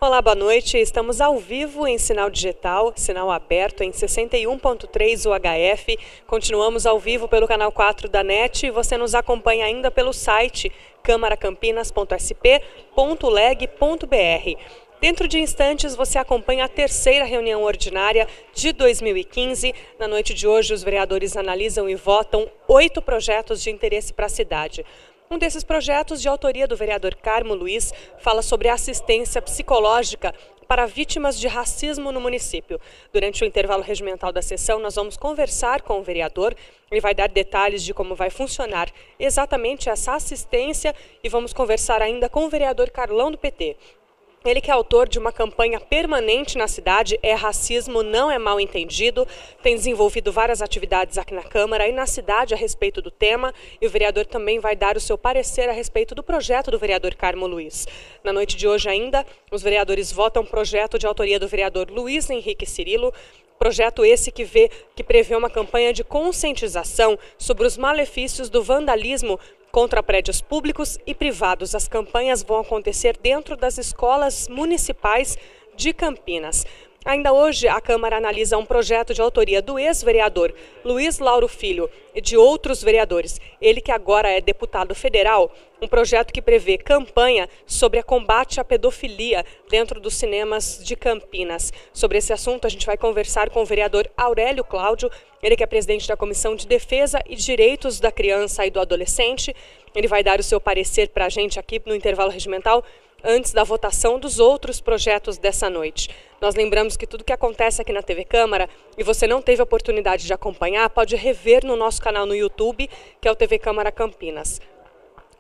Olá, boa noite. Estamos ao vivo em sinal digital, sinal aberto em 61.3 UHF. Continuamos ao vivo pelo canal 4 da NET e você nos acompanha ainda pelo site camaracampinas.sp.leg.br. Dentro de instantes, você acompanha a terceira reunião ordinária de 2015. Na noite de hoje, os vereadores analisam e votam 8 projetos de interesse para a cidade. Um desses projetos, de autoria do vereador Carmo Luiz, fala sobre assistência psicológica para vítimas de racismo no município. Durante o intervalo regimental da sessão, nós vamos conversar com o vereador. Ele vai dar detalhes de como vai funcionar exatamente essa assistência e vamos conversar ainda com o vereador Carlão do PT. Ele que é autor de uma campanha permanente na cidade, É Racismo, Não é Mal Entendido, tem desenvolvido várias atividades aqui na Câmara e na cidade a respeito do tema, e o vereador também vai dar o seu parecer a respeito do projeto do vereador Carmo Luiz. Na noite de hoje ainda, os vereadores votam um projeto de autoria do vereador Luiz Henrique Cirilo, projeto esse que prevê uma campanha de conscientização sobre os malefícios do vandalismo contra prédios públicos e privados. As campanhas vão acontecer dentro das escolas municipais de Campinas. Ainda hoje, a Câmara analisa um projeto de autoria do ex-vereador Luiz Lauro Filho e de outros vereadores. Ele que agora é deputado federal, um projeto que prevê campanha sobre a combate à pedofilia dentro dos cinemas de Campinas. Sobre esse assunto, a gente vai conversar com o vereador Aurélio Cláudio, ele que é presidente da Comissão de Defesa e Direitos da Criança e do Adolescente. Ele vai dar o seu parecer para a gente aqui no intervalo regimental, antes da votação dos outros projetos dessa noite. Nós lembramos que tudo que acontece aqui na TV Câmara e você não teve a oportunidade de acompanhar, pode rever no nosso canal no YouTube, que é o TV Câmara Campinas.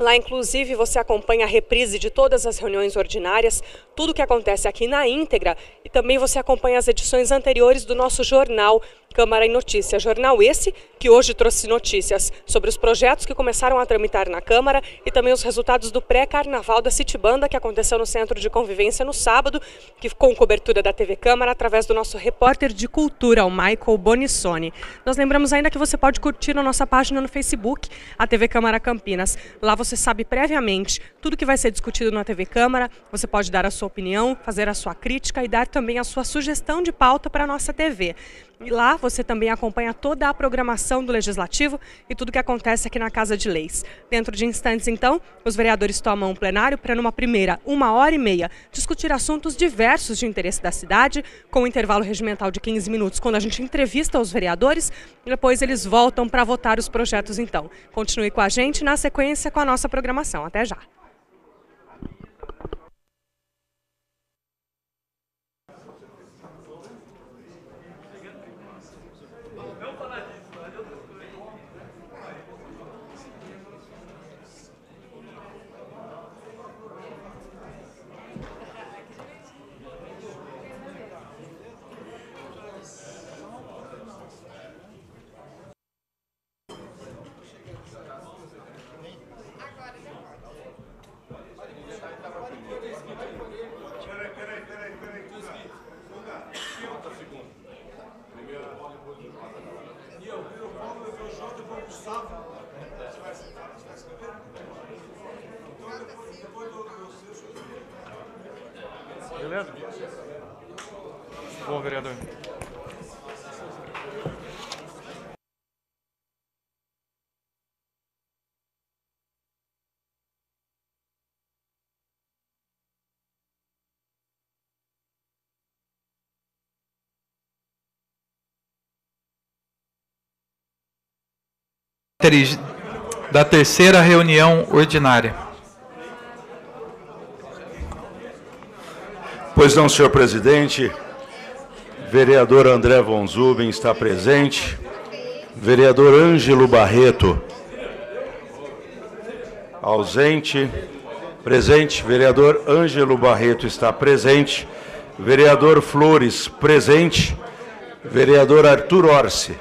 Lá, inclusive, você acompanha a reprise de todas as reuniões ordinárias, tudo que acontece aqui na íntegra, e também você acompanha as edições anteriores do nosso jornal Câmara em Notícia. Jornal esse que hoje trouxe notícias sobre os projetos que começaram a tramitar na Câmara e também os resultados do pré-carnaval da Citibanda, que aconteceu no Centro de Convivência no sábado, que com cobertura da TV Câmara, através do nosso repórter de cultura, o Michael Bonissoni. Nós lembramos ainda que você pode curtir a nossa página no Facebook, a TV Câmara Campinas. Lá você sabe previamente tudo que vai ser discutido na TV Câmara, você pode dar a sua opinião, fazer a sua crítica e dar também a sua sugestão de pauta para a nossa TV. E lá você também acompanha toda a programação do Legislativo e tudo que acontece aqui na Casa de Leis. Dentro de instantes, então, os vereadores tomam um plenário para, numa primeira 1h30, discutir assuntos diversos de interesse da cidade, com um intervalo regimental de 15 minutos, quando a gente entrevista os vereadores, e depois eles voltam para votar os projetos, então. Continue com a gente, na sequência, com a nossa programação. Até já! Beleza? Bom, vereador. Da terceira reunião ordinária. Pois não, senhor presidente. Vereador André Von Zuben está presente. Vereador Ângelo Barreto, ausente. Presente. Vereador Ângelo Barreto está presente. Vereador Flores, presente. Vereador Arthur Orsi,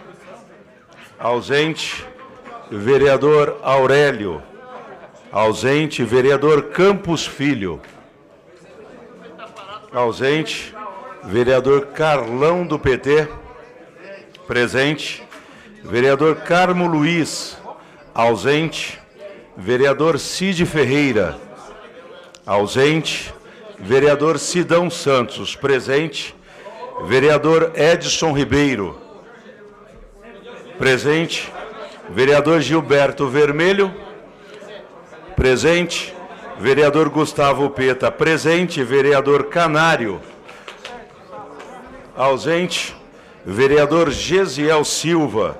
ausente. Vereador Aurélio, ausente. Vereador Campos Filho, ausente. Vereador Carlão do PT, presente. Vereador Carmo Luiz, ausente. Vereador Cid Ferreira, ausente. Vereador Sidão Santos, presente. Vereador Edson Ribeiro, presente. Vereador Gilberto Vermelho, presente. Vereador Gustavo Peta, presente. Vereador Canário, ausente. Vereador Gesiel Silva,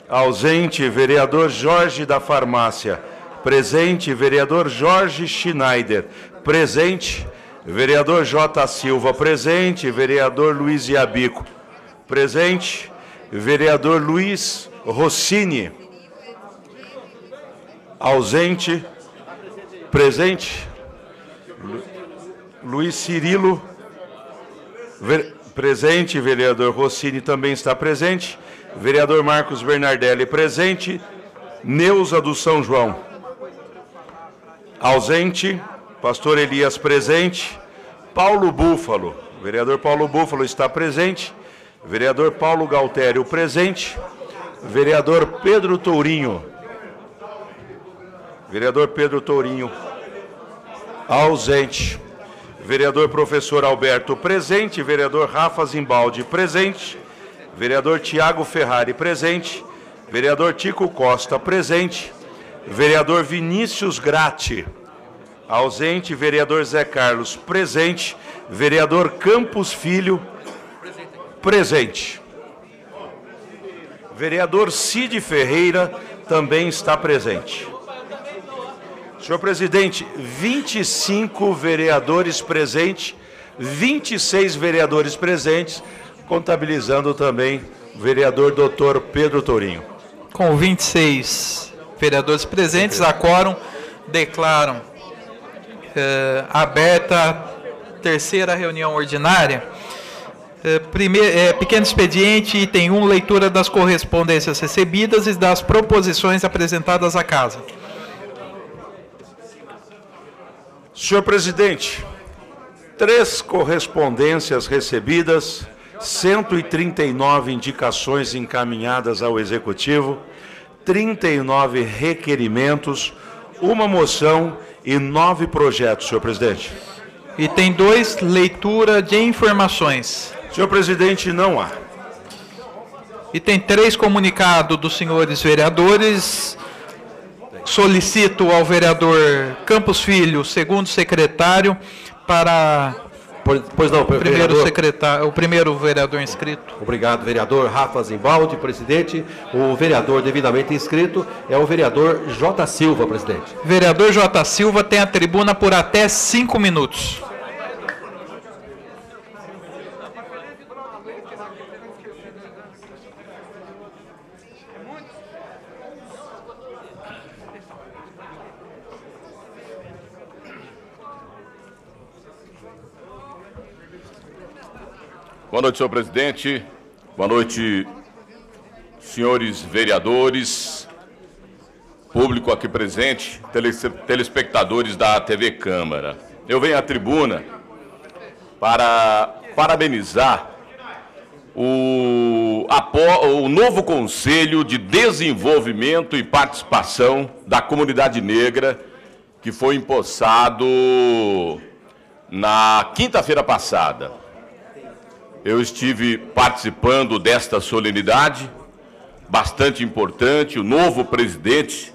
ausente. Vereador Jorge da Farmácia, presente. Vereador Jorge Schneider, presente. Vereador J. Silva, presente. Vereador Luiz Iabico, presente. Vereador Luiz Rossini, ausente. Presente. Luiz Cirilo, presente. Vereador Rossini também está presente. Vereador Marcos Bernardelli, presente. Neuza do São João, ausente. Pastor Elias, presente. Paulo Búfalo, vereador Paulo Búfalo está presente. Vereador Paulo Galtério, presente. Vereador Pedro Tourinho. Vereador Pedro Tourinho, ausente. Vereador Professor Alberto, presente. Vereador Rafa Zimbaldi, presente. Vereador Tiago Ferrari, presente. Vereador Tico Costa, presente. Vereador Vinícius Gratti, ausente. Vereador Zé Carlos, presente. Vereador Campos Filho, presente. Vereador Cid Ferreira também está presente. Senhor presidente, 25 vereadores presentes, 26 vereadores presentes, contabilizando também o vereador doutor Pedro Tourinho. Com 26 vereadores presentes, a quórum declaram aberta a terceira reunião ordinária. Pequeno expediente, item 1, leitura das correspondências recebidas e das proposições apresentadas à casa. Senhor presidente, 3 correspondências recebidas, 139 indicações encaminhadas ao Executivo, 39 requerimentos, uma moção e 9 projetos, senhor presidente. Item 2, leitura de informações. Senhor presidente, não há. Item 3, comunicado dos senhores vereadores. Solicito ao vereador Campos Filho, segundo secretário, para... Pois não, o primeiro vereador inscrito. Obrigado, vereador Rafa Zimbaldi, presidente. O vereador devidamente inscrito é o vereador J. Silva, presidente. Vereador J. Silva tem a tribuna por até 5 minutos. Boa noite, senhor presidente. Boa noite, senhores vereadores, público aqui presente, telespectadores da TV Câmara. Eu venho à tribuna para parabenizar o novo Conselho de Desenvolvimento e Participação da Comunidade Negra, que foi empossado na quinta-feira passada. Eu estive participando desta solenidade, bastante importante. O novo presidente,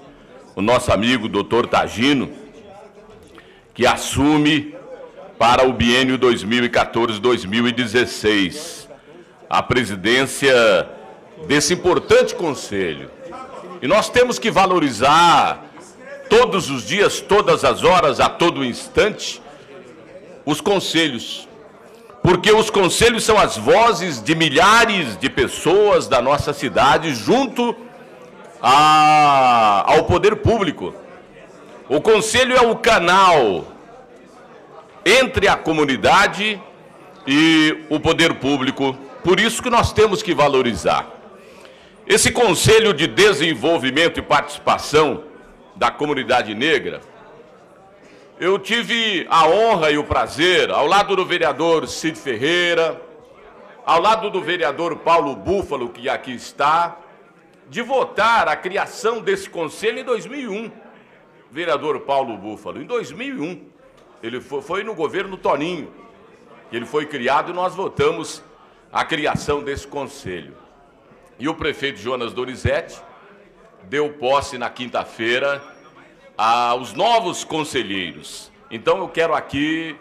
o nosso amigo doutor Tagino, que assume para o biênio 2014-2016 a presidência desse importante conselho. E nós temos que valorizar todos os dias, todas as horas, a todo instante, os conselhos. Porque os conselhos são as vozes de milhares de pessoas da nossa cidade junto ao poder público. O conselho é o canal entre a comunidade e o poder público. Por isso que nós temos que valorizar. Esse Conselho de Desenvolvimento e Participação da Comunidade Negra, eu tive a honra e o prazer, ao lado do vereador Cid Ferreira, ao lado do vereador Paulo Búfalo, que aqui está, de votar a criação desse conselho em 2001. Vereador Paulo Búfalo, em 2001. foi no governo Toninho, que ele foi criado e nós votamos a criação desse conselho. E o prefeito Jonas Donizete deu posse na quinta-feira aos novos conselheiros. Então eu quero aqui,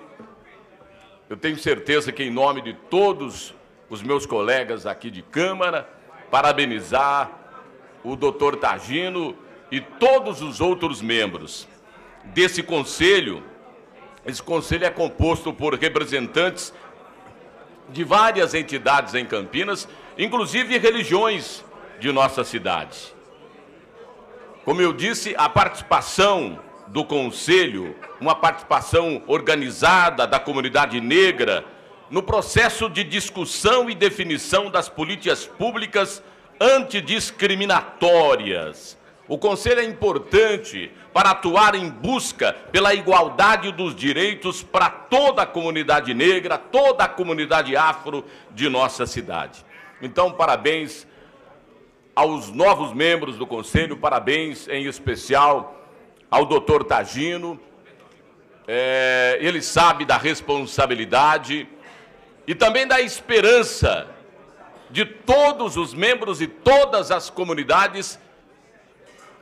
eu tenho certeza que em nome de todos os meus colegas aqui de Câmara, parabenizar o doutor Tagino e todos os outros membros desse conselho. Esse conselho é composto por representantes de várias entidades em Campinas, inclusive religiões de nossa cidade. Como eu disse, a participação do conselho, uma participação organizada da comunidade negra, no processo de discussão e definição das políticas públicas antidiscriminatórias. O Conselho é importante para atuar em busca pela igualdade dos direitos para toda a comunidade negra, toda a comunidade afro de nossa cidade. Então, parabéns aos novos membros do Conselho, parabéns em especial ao doutor Tagino. Ele sabe da responsabilidade e também da esperança de todos os membros e todas as comunidades,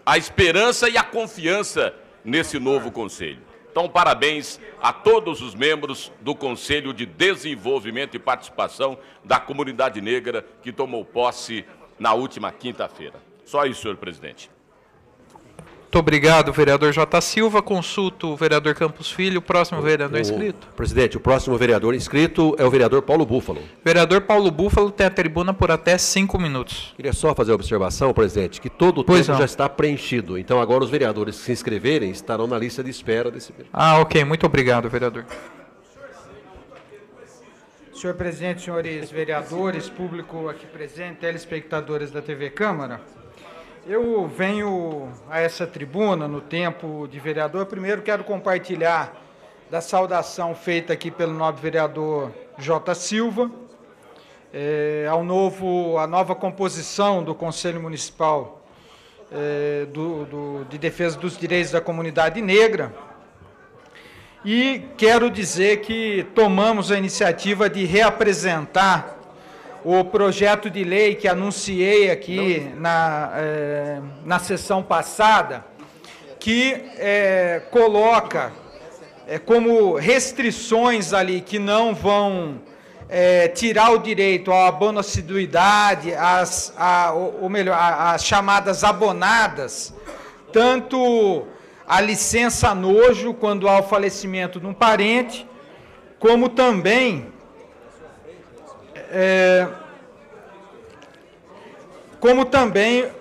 a esperança e a confiança nesse novo Conselho. Então, parabéns a todos os membros do Conselho de Desenvolvimento e Participação da Comunidade Negra que tomou posse na última quinta-feira. Só isso, senhor presidente. Muito obrigado, vereador J. Silva. Consulto o vereador Campos Filho. Próximo vereador inscrito. Presidente, o próximo vereador inscrito é o vereador Paulo Búfalo. Vereador Paulo Búfalo tem a tribuna por até 5 minutos. Queria só fazer a observação, presidente, que todo o tempo já está preenchido. Então, agora os vereadores que se inscreverem estarão na lista de espera desse vereador. Ah, ok. Muito obrigado, vereador. Senhor presidente, senhores vereadores, público aqui presente, telespectadores da TV Câmara, eu venho a essa tribuna no tempo de vereador. Primeiro quero compartilhar da saudação feita aqui pelo nobre vereador J. Silva, a nova composição do Conselho Municipal de Defesa dos Direitos da Comunidade Negra. E quero dizer que tomamos a iniciativa de reapresentar o projeto de lei que anunciei aqui na sessão passada, que coloca como restrições ali que não vão tirar o direito ao abono assiduidade, as chamadas abonadas, tanto a licença nojo quando há o falecimento de um parente, como também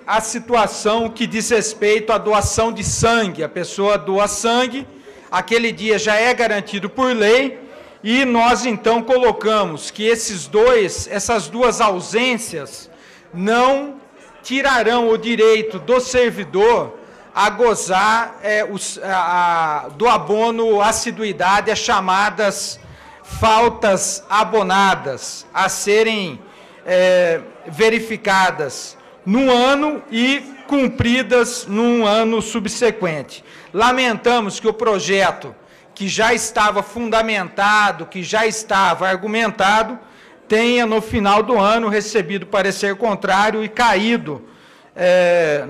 a situação que diz respeito à doação de sangue. A pessoa doa sangue, aquele dia já é garantido por lei, e nós então colocamos que essas duas ausências não tirarão o direito do servidor a gozar do abono assiduidade, as chamadas faltas abonadas, a serem verificadas num ano e cumpridas num ano subsequente. Lamentamos que o projeto, que já estava fundamentado, que já estava argumentado, tenha no final do ano recebido parecer contrário e caído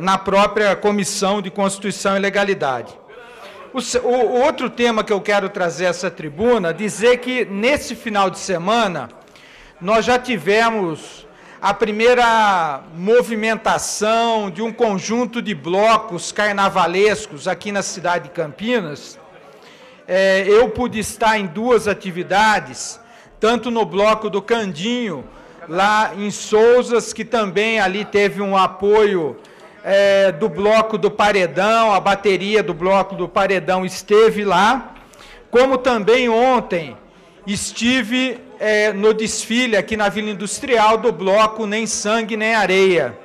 na própria Comissão de Constituição e Legalidade. O outro tema que eu quero trazer a essa tribuna, dizer que nesse final de semana nós já tivemos a primeira movimentação de um conjunto de blocos carnavalescos aqui na cidade de Campinas. Eu pude estar em duas atividades, tanto no bloco do Candinho, lá em Souzas, que também ali teve um apoio do bloco do Paredão, a bateria do bloco do Paredão esteve lá, como também ontem estive no desfile aqui na Vila Industrial do bloco Nem Sangue Nem Areia.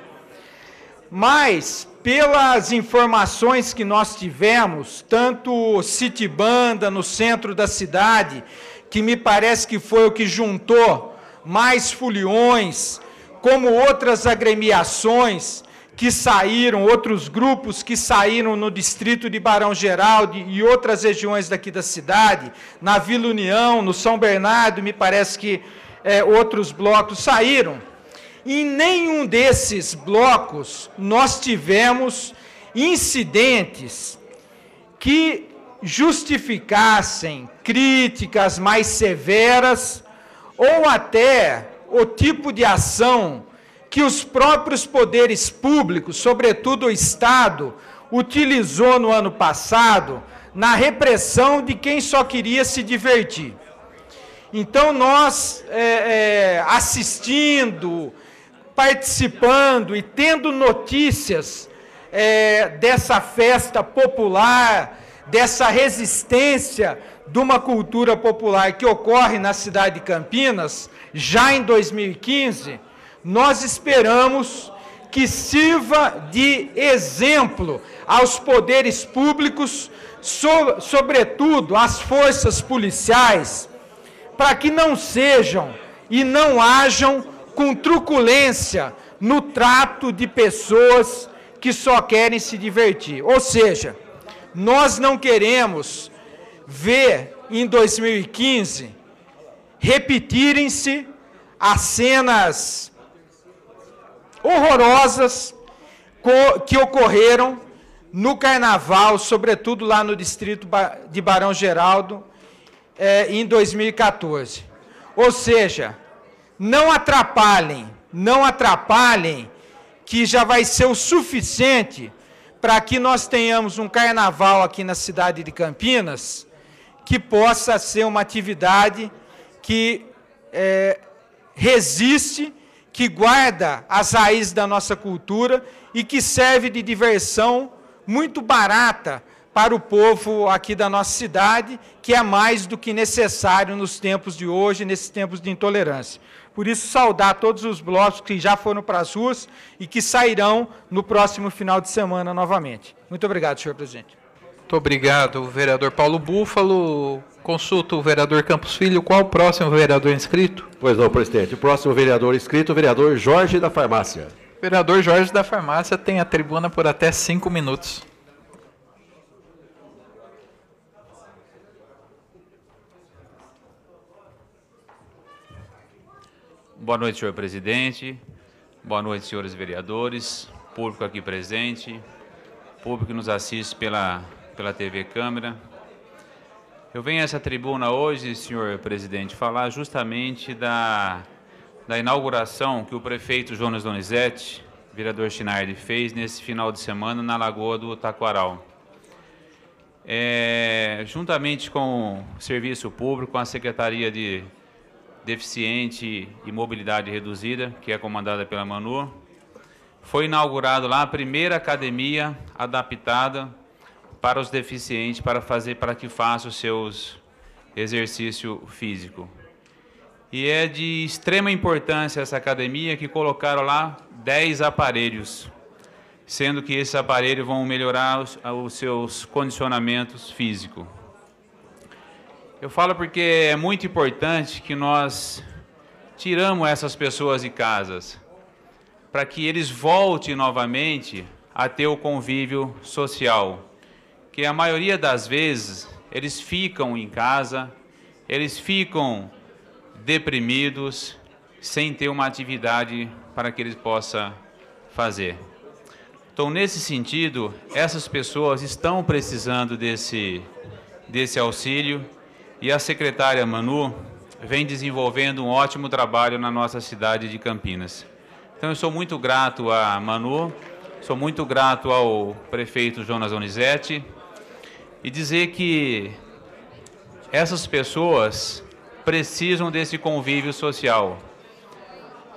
Mas, pelas informações que nós tivemos, tanto City Banda no centro da cidade, que me parece que foi o que juntou mais foliões, como outras agremiações que saíram, outros grupos que saíram no distrito de Barão Geraldo e outras regiões daqui da cidade, na Vila União, no São Bernardo, me parece que outros blocos saíram. Em nenhum desses blocos nós tivemos incidentes que justificassem críticas mais severas ou até o tipo de ação que os próprios poderes públicos, sobretudo o Estado, utilizou no ano passado na repressão de quem só queria se divertir. Então, nós, assistindo, participando e tendo notícias dessa festa popular, dessa resistência de uma cultura popular que ocorre na cidade de Campinas, já em 2015, nós esperamos que sirva de exemplo aos poderes públicos, sobretudo às forças policiais, para que não sejam e não hajam com truculência no trato de pessoas que só querem se divertir. Ou seja, nós não queremos ver em 2015 repetirem-se as cenas horrorosas que ocorreram no Carnaval, sobretudo lá no distrito de Barão Geraldo, em 2014. Ou seja, não atrapalhem, que já vai ser o suficiente para que nós tenhamos um Carnaval aqui na cidade de Campinas que possa ser uma atividade que resiste, que guarda as raízes da nossa cultura e que serve de diversão muito barata para o povo aqui da nossa cidade, que é mais do que necessário nos tempos de hoje, nesses tempos de intolerância. Por isso, saudar todos os blocos que já foram para as ruas e que sairão no próximo final de semana novamente. Muito obrigado, senhor presidente. Muito obrigado, vereador Paulo Búfalo. Consulto o vereador Campos Filho. Qual o próximo vereador inscrito? Pois não, presidente. O próximo vereador inscrito, o vereador Jorge da Farmácia. Vereador Jorge da Farmácia tem a tribuna por até 5 minutos. Boa noite, senhor presidente. Boa noite, senhores vereadores, público aqui presente, público que nos assiste pela TV Câmara. Eu venho a essa tribuna hoje, senhor presidente, falar justamente da inauguração que o prefeito Jonas Donizete, vereador Chinardi, fez nesse final de semana na Lagoa do Taquaral. Juntamente com o Serviço Público, com a Secretaria de Deficiente e Mobilidade Reduzida, que é comandada pela Manu, foi inaugurado lá a primeira academia adaptada para os deficientes, para que façam os seus exercícios físicos. E é de extrema importância essa academia, que colocaram lá 10 aparelhos, sendo que esses aparelhos vão melhorar os seus condicionamentos físicos. Eu falo porque é muito importante que nós tiramos essas pessoas de casas, para que eles voltem novamente a ter o convívio social. Que a maioria das vezes eles ficam em casa, eles ficam deprimidos, sem ter uma atividade para que eles possam fazer. Então, nesse sentido, essas pessoas estão precisando desse auxílio, e a secretária Manu vem desenvolvendo um ótimo trabalho na nossa cidade de Campinas. Então, eu sou muito grato a Manu, sou muito grato ao prefeito Jonas Donizete, e dizer que essas pessoas precisam desse convívio social.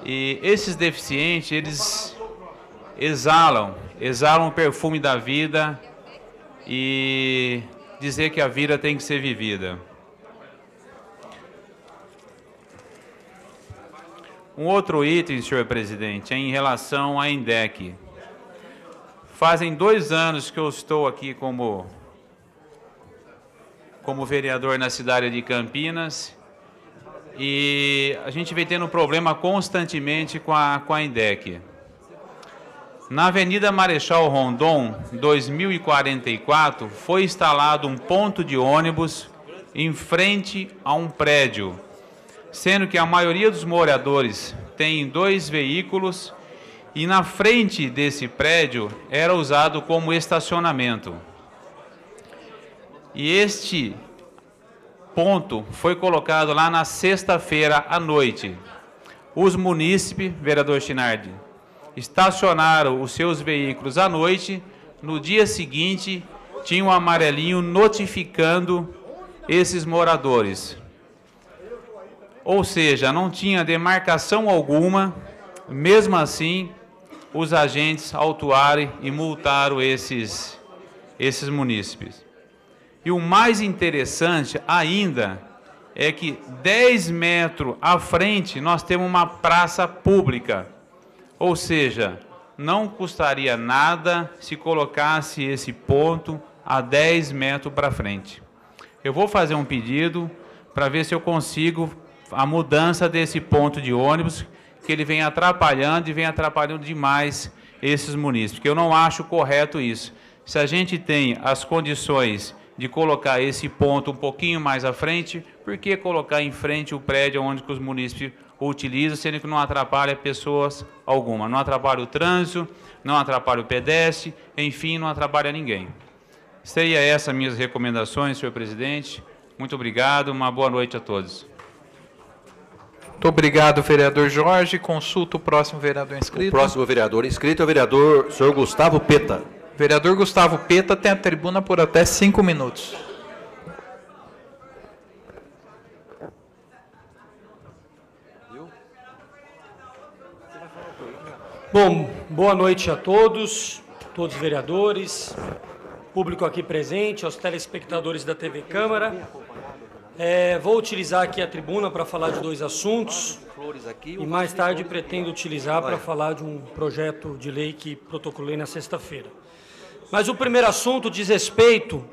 E esses deficientes, eles exalam o perfume da vida, e dizer que a vida tem que ser vivida. Um outro item, senhor presidente, é em relação à INDEC. Fazem 2 anos que eu estou aqui como vereador na cidade de Campinas, e a gente vem tendo um problema constantemente com a INDEC. Na Avenida Marechal Rondon, 2044, foi instalado um ponto de ônibus em frente a um prédio, sendo que a maioria dos moradores tem 2 veículos e na frente desse prédio era usado como estacionamento. E este ponto foi colocado lá na sexta-feira à noite. Os munícipes, vereador Chinardi, estacionaram os seus veículos à noite, no dia seguinte tinha um amarelinho notificando esses moradores. Ou seja, não tinha demarcação alguma, mesmo assim os agentes autuaram e multaram esses munícipes. E o mais interessante ainda é que 10 metros à frente nós temos uma praça pública. Ou seja, não custaria nada se colocasse esse ponto a 10 metros para frente. Eu vou fazer um pedido para ver se eu consigo a mudança desse ponto de ônibus, que ele vem atrapalhando e vem atrapalhando demais esses munícipes, porque eu não acho correto isso. Se a gente tem as condições de colocar esse ponto um pouquinho mais à frente, por que colocar em frente o prédio onde os munícipes utilizam, sendo que não atrapalha pessoas alguma, não atrapalha o trânsito, não atrapalha o pedestre, enfim, não atrapalha ninguém. Seria essas minhas recomendações, senhor presidente. Muito obrigado, uma boa noite a todos. Muito obrigado, vereador Jorge. Consulta o próximo vereador inscrito. O próximo vereador inscrito é o vereador senhor Gustavo Peta. Vereador Gustavo Peta tem a tribuna por até 5 minutos. Bom, boa noite a todos os vereadores, público aqui presente, aos telespectadores da TV Câmara. Vou utilizar aqui a tribuna para falar de 2 assuntos e mais tarde pretendo utilizar para falar de um projeto de lei que protocolei na sexta-feira. Mas o primeiro assunto diz respeito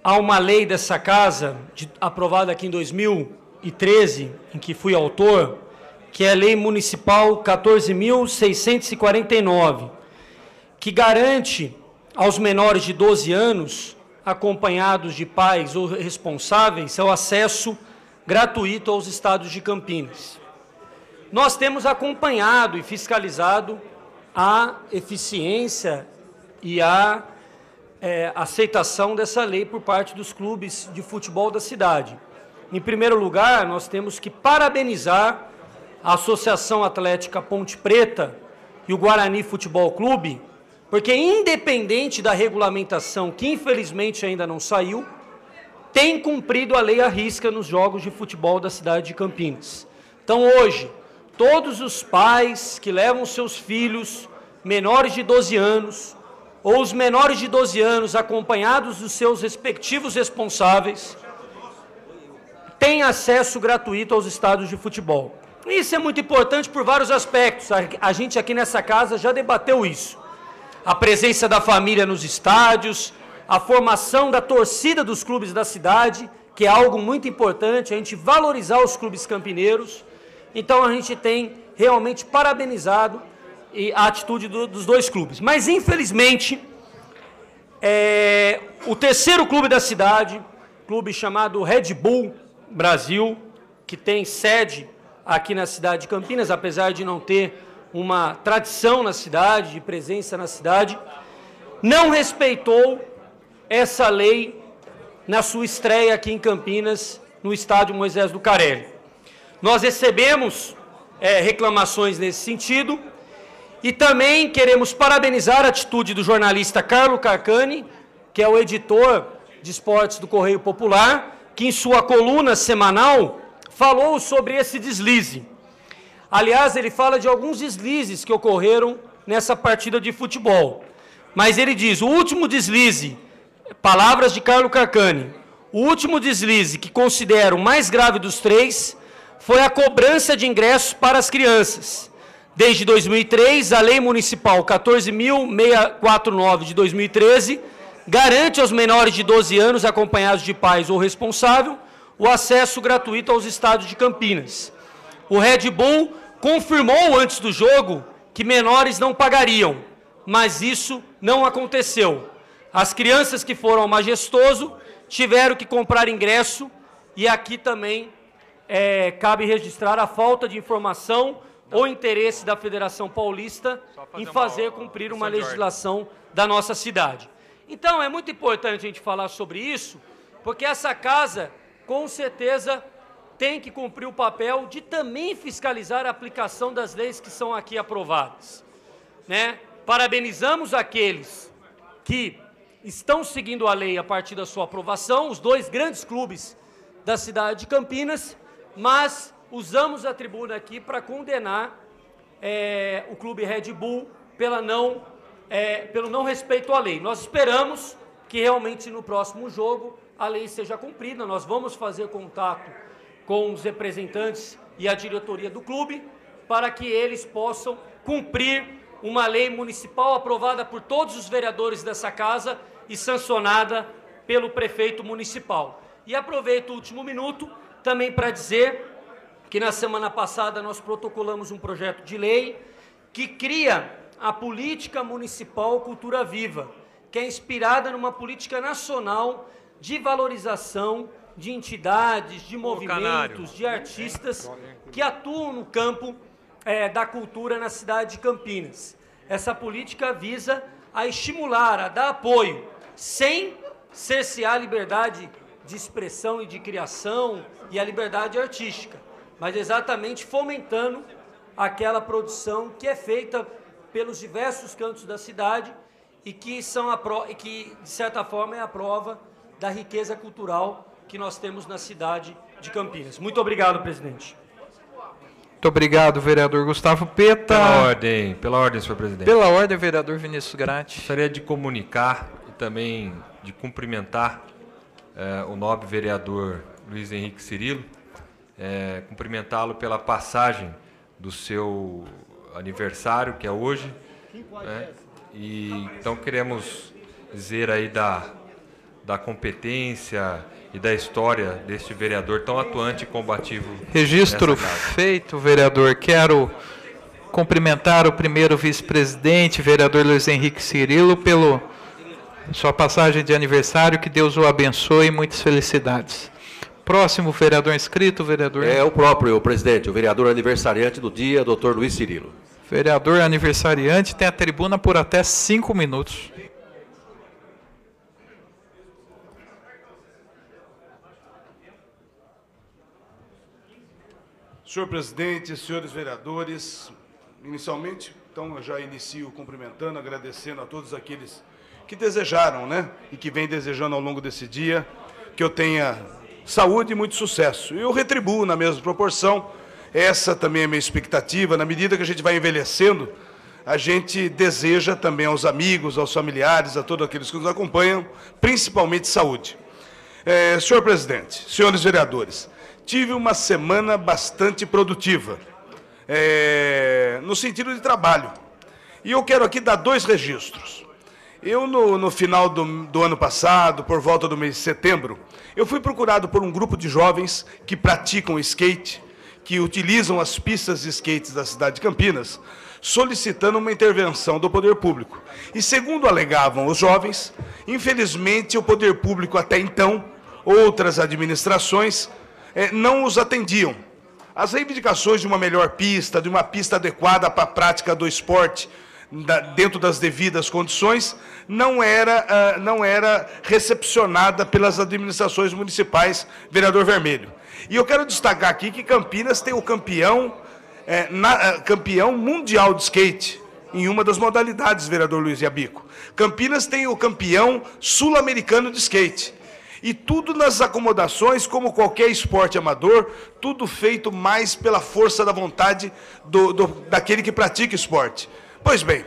a uma lei dessa casa, aprovada aqui em 2013, em que fui autor, que é a Lei Municipal 14.649, que garante aos menores de 12 anos, acompanhados de pais ou responsáveis, o acesso gratuito aos estados de Campinas. Nós temos acompanhado e fiscalizado a eficiência e a aceitação dessa lei por parte dos clubes de futebol da cidade. Em primeiro lugar, nós temos que parabenizar a Associação Atlética Ponte Preta e o Guarani Futebol Clube, porque independente da regulamentação, que infelizmente ainda não saiu, tem cumprido a lei à risca nos jogos de futebol da cidade de Campinas. Então hoje, todos os pais que levam seus filhos menores de 12 anos, ou os menores de 12 anos acompanhados dos seus respectivos responsáveis, têm acesso gratuito aos estádios de futebol. Isso é muito importante por vários aspectos. A gente aqui nessa casa já debateu isso. A presença da família nos estádios, a formação da torcida dos clubes da cidade, que é algo muito importante, a gente valorizar os clubes campineiros. Então a gente tem realmente parabenizado a atitude dos 2 clubes. Mas infelizmente, o terceiro clube da cidade, clube chamado Red Bull Brasil, que tem sede aqui na cidade de Campinas, apesar de não ter uma tradição na cidade, de presença na cidade, não respeitou essa lei na sua estreia aqui em Campinas, no estádio Moisés do Carelli. Nós recebemos reclamações nesse sentido e também queremos parabenizar a atitude do jornalista Carlo Carcani, que é o editor de esportes do Correio Popular, que em sua coluna semanal falou sobre esse deslize. Aliás, ele fala de alguns deslizes que ocorreram nessa partida de futebol. Mas ele diz, o último deslize, palavras de Carlo Carcani, o último deslize que considero o mais grave dos 3 foi a cobrança de ingressos para as crianças. Desde 2003, a Lei Municipal 14.649 de 2013 garante aos menores de 12 anos, acompanhados de pais ou responsável, o acesso gratuito aos estádios de Campinas. O Red Bull confirmou antes do jogo que menores não pagariam, mas isso não aconteceu. As crianças que foram ao Majestoso tiveram que comprar ingresso, e aqui também cabe registrar a falta de informação ou interesse da Federação Paulista em fazer cumprir uma legislação da nossa cidade. Então, é muito importante a gente falar sobre isso, porque essa casa, com certeza, tem que cumprir o papel de também fiscalizar a aplicação das leis que são aqui aprovadas, né? Parabenizamos aqueles que estão seguindo a lei a partir da sua aprovação, os dois grandes clubes da cidade de Campinas, mas usamos a tribuna aqui para condenar o Clube Red Bull pelo não respeito à lei. Nós esperamos que realmente no próximo jogo a lei seja cumprida. Nós vamos fazer contato com os representantes e a diretoria do clube para que eles possam cumprir uma lei municipal aprovada por todos os vereadores dessa casa e sancionada pelo prefeito municipal. E aproveito o último minuto também para dizer que na semana passada nós protocolamos um projeto de lei que cria a Política Municipal Cultura Viva, que é inspirada numa política nacional de valorização de entidades, de movimentos, de artistas que atuam no campo da cultura na cidade de Campinas. Essa política visa a estimular, a dar apoio, sem cercear a liberdade de expressão e de criação e a liberdade artística, mas exatamente fomentando aquela produção que é feita pelos diversos cantos da cidade e que, de certa forma, é a prova da riqueza cultural que nós temos na cidade de Campinas. Muito obrigado, presidente. Muito obrigado, vereador Gustavo Peta. Pela ordem, senhor presidente. Pela ordem, vereador Vinícius Gratti. Gostaria de comunicar e também de cumprimentar o nobre vereador Luiz Henrique Cirilo, cumprimentá-lo pela passagem do seu aniversário, que é hoje. E então queremos dizer aí da competência e da história deste vereador tão atuante e combativo. Registro feito, vereador. Quero cumprimentar o primeiro vice-presidente, vereador Luiz Henrique Cirilo, pela sua passagem de aniversário. Que Deus o abençoe e muitas felicidades. Próximo vereador inscrito, vereador. É o próprio presidente, o vereador aniversariante do dia, doutor Luiz Cirilo. Vereador aniversariante tem a tribuna por até 5 minutos. Senhor presidente, senhores vereadores, inicialmente, então, eu já inicio cumprimentando, agradecendo a todos aqueles que desejaram, né, e que vêm desejando ao longo desse dia, que eu tenha saúde e muito sucesso. E eu retribuo na mesma proporção. Essa também é a minha expectativa. Na medida que a gente vai envelhecendo, a gente deseja também aos amigos, aos familiares, a todos aqueles que nos acompanham, principalmente saúde. Senhor presidente, senhores vereadores, tive uma semana bastante produtiva, no sentido de trabalho. E eu quero aqui dar 2 registros. Eu, no final do ano passado, por volta do mês de setembro, eu fui procurado por um grupo de jovens que praticam skate, que utilizam as pistas de skates da cidade de Campinas, solicitando uma intervenção do poder público. E segundo alegavam os jovens, infelizmente o poder público até então, outras administrações, não os atendiam. As reivindicações de uma melhor pista, de uma pista adequada para a prática do esporte, dentro das devidas condições, não era recepcionada pelas administrações municipais, vereador Vermelho. E eu quero destacar aqui que Campinas tem o campeão mundial de skate, em uma das modalidades, vereador Luiz Iabico. Campinas tem o campeão sul-americano de skate. E tudo nas acomodações, como qualquer esporte amador, tudo feito mais pela força da vontade daquele que pratica esporte. Pois bem,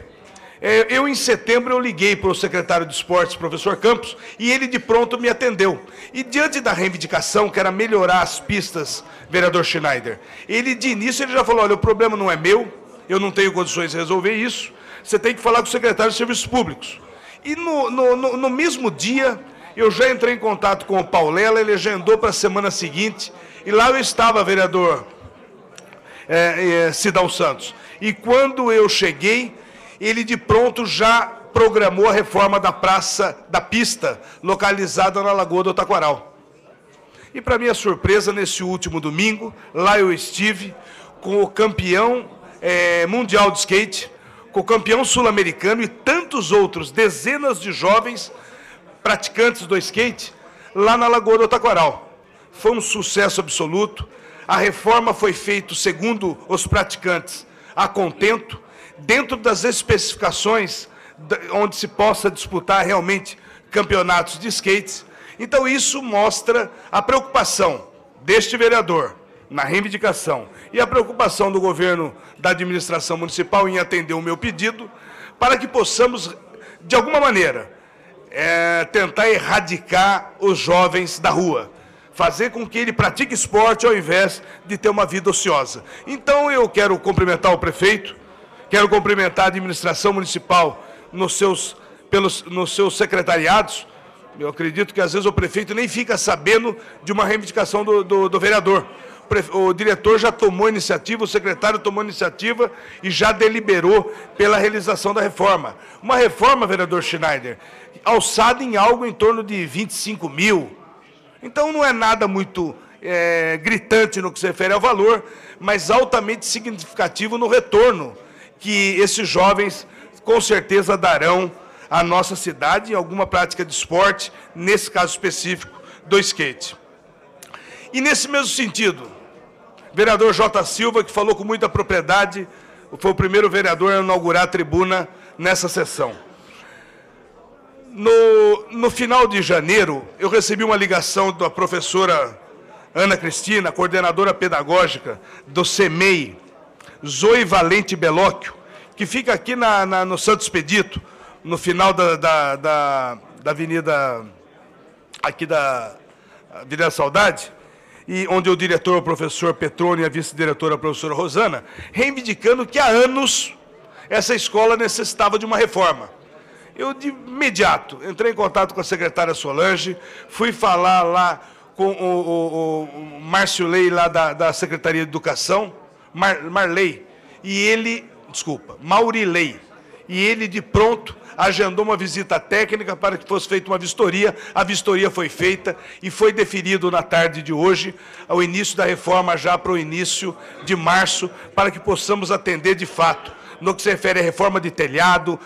eu em setembro eu liguei para o secretário de esportes, professor Campos, e ele de pronto me atendeu. E diante da reivindicação, que era melhorar as pistas, vereador Schneider, ele de início ele já falou, olha, o problema não é meu, eu não tenho condições de resolver isso, você tem que falar com o secretário de Serviços Públicos. E no mesmo dia, eu já entrei em contato com o Paulela, ele agendou para a semana seguinte, e lá eu estava, vereador Cidão Santos. E quando eu cheguei, ele de pronto já programou a reforma da praça, da pista, localizada na Lagoa do Taquaral. E, para minha surpresa, nesse último domingo, lá eu estive com o campeão mundial de skate, com o campeão sul-americano e tantos outros, dezenas de jovens praticantes do skate, lá na Lagoa do Taquaral. Foi um sucesso absoluto. A reforma foi feita, segundo os praticantes, a contento, dentro das especificações onde se possa disputar realmente campeonatos de skates. Então, isso mostra a preocupação deste vereador na reivindicação e a preocupação do governo da administração municipal em atender o meu pedido, para que possamos, de alguma maneira, tentar erradicar os jovens da rua, fazer com que ele pratique esporte ao invés de ter uma vida ociosa. Então, eu quero cumprimentar o prefeito, quero cumprimentar a administração municipal nos seus secretariados. Eu acredito que, às vezes, o prefeito nem fica sabendo de uma reivindicação do vereador. O diretor já tomou iniciativa, o secretário tomou iniciativa e já deliberou pela realização da reforma. Uma reforma, vereador Schneider, alçada em algo em torno de 25 mil. Então, não é nada muito gritante no que se refere ao valor, mas altamente significativo no retorno que esses jovens, com certeza, darão à nossa cidade em alguma prática de esporte, nesse caso específico, do skate. E, nesse mesmo sentido, o vereador J. Silva, que falou com muita propriedade, foi o primeiro vereador a inaugurar a tribuna nessa sessão. No final de janeiro, eu recebi uma ligação da professora Ana Cristina, coordenadora pedagógica do CEMEI, Zoe Valente Belóquio, que fica aqui no Santo Expedito, no final da avenida, aqui da Avenida Saudade, e onde o diretor, o professor Petrone, e a vice-diretora, a professora Rosana, reivindicando que há anos essa escola necessitava de uma reforma. Eu, de imediato, entrei em contato com a secretária Solange, fui falar lá com o Márcio Lei, lá da Secretaria de Educação, Marley, e ele, Maurilei, e ele, de pronto, agendou uma visita técnica para que fosse feita uma vistoria. A vistoria foi feita e foi definido na tarde de hoje o início da reforma, já para o início de março, para que possamos atender de fato no que se refere à reforma de telhado,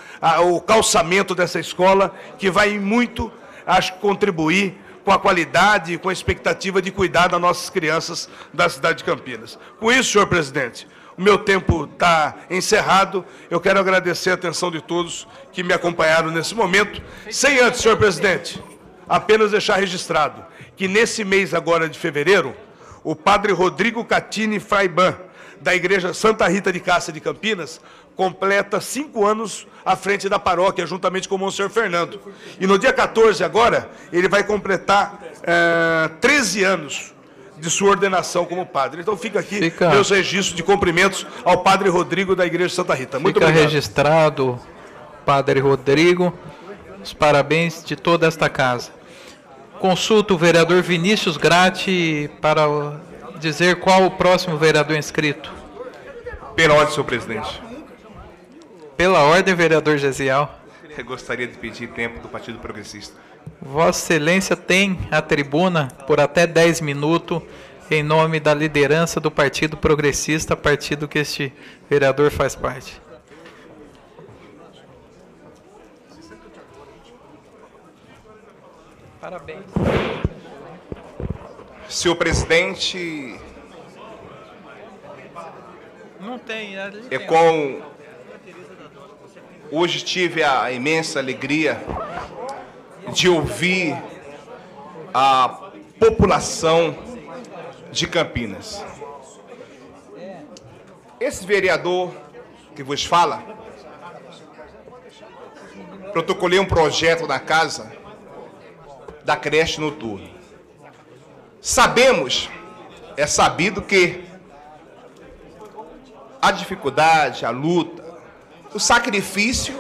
o calçamento dessa escola, que vai muito, acho, contribuir com a qualidade e com a expectativa de cuidar das nossas crianças da cidade de Campinas. Com isso, senhor presidente, o meu tempo está encerrado. Eu quero agradecer a atenção de todos que me acompanharam nesse momento. Sem antes, senhor presidente, apenas deixar registrado que nesse mês agora de fevereiro, o padre Rodrigo Catini Fraiban, da Igreja Santa Rita de Cássia de Campinas, completa 5 anos à frente da paróquia, juntamente com o Monsenhor Fernando. E no dia 14 agora, ele vai completar 13 anos de sua ordenação como padre. Então fica aqui meus registros de cumprimentos ao padre Rodrigo da Igreja Santa Rita. Muito obrigado. Fica registrado, padre Rodrigo, os parabéns de toda esta casa. Consulto o vereador Vinícius Gratti para dizer qual o próximo vereador inscrito. Pela ordem, senhor presidente. Pela ordem, vereador Gesiel. Eu gostaria de pedir tempo do Partido Progressista. Vossa Excelência tem a tribuna por até 10 minutos em nome da liderança do Partido Progressista, partido que este vereador faz parte. Parabéns. Senhor presidente, não tem, hoje tive a imensa alegria de ouvir a população de Campinas. Esse vereador que vos fala, protocolei um projeto na casa da creche noturna. É sabido que a dificuldade, a luta, o sacrifício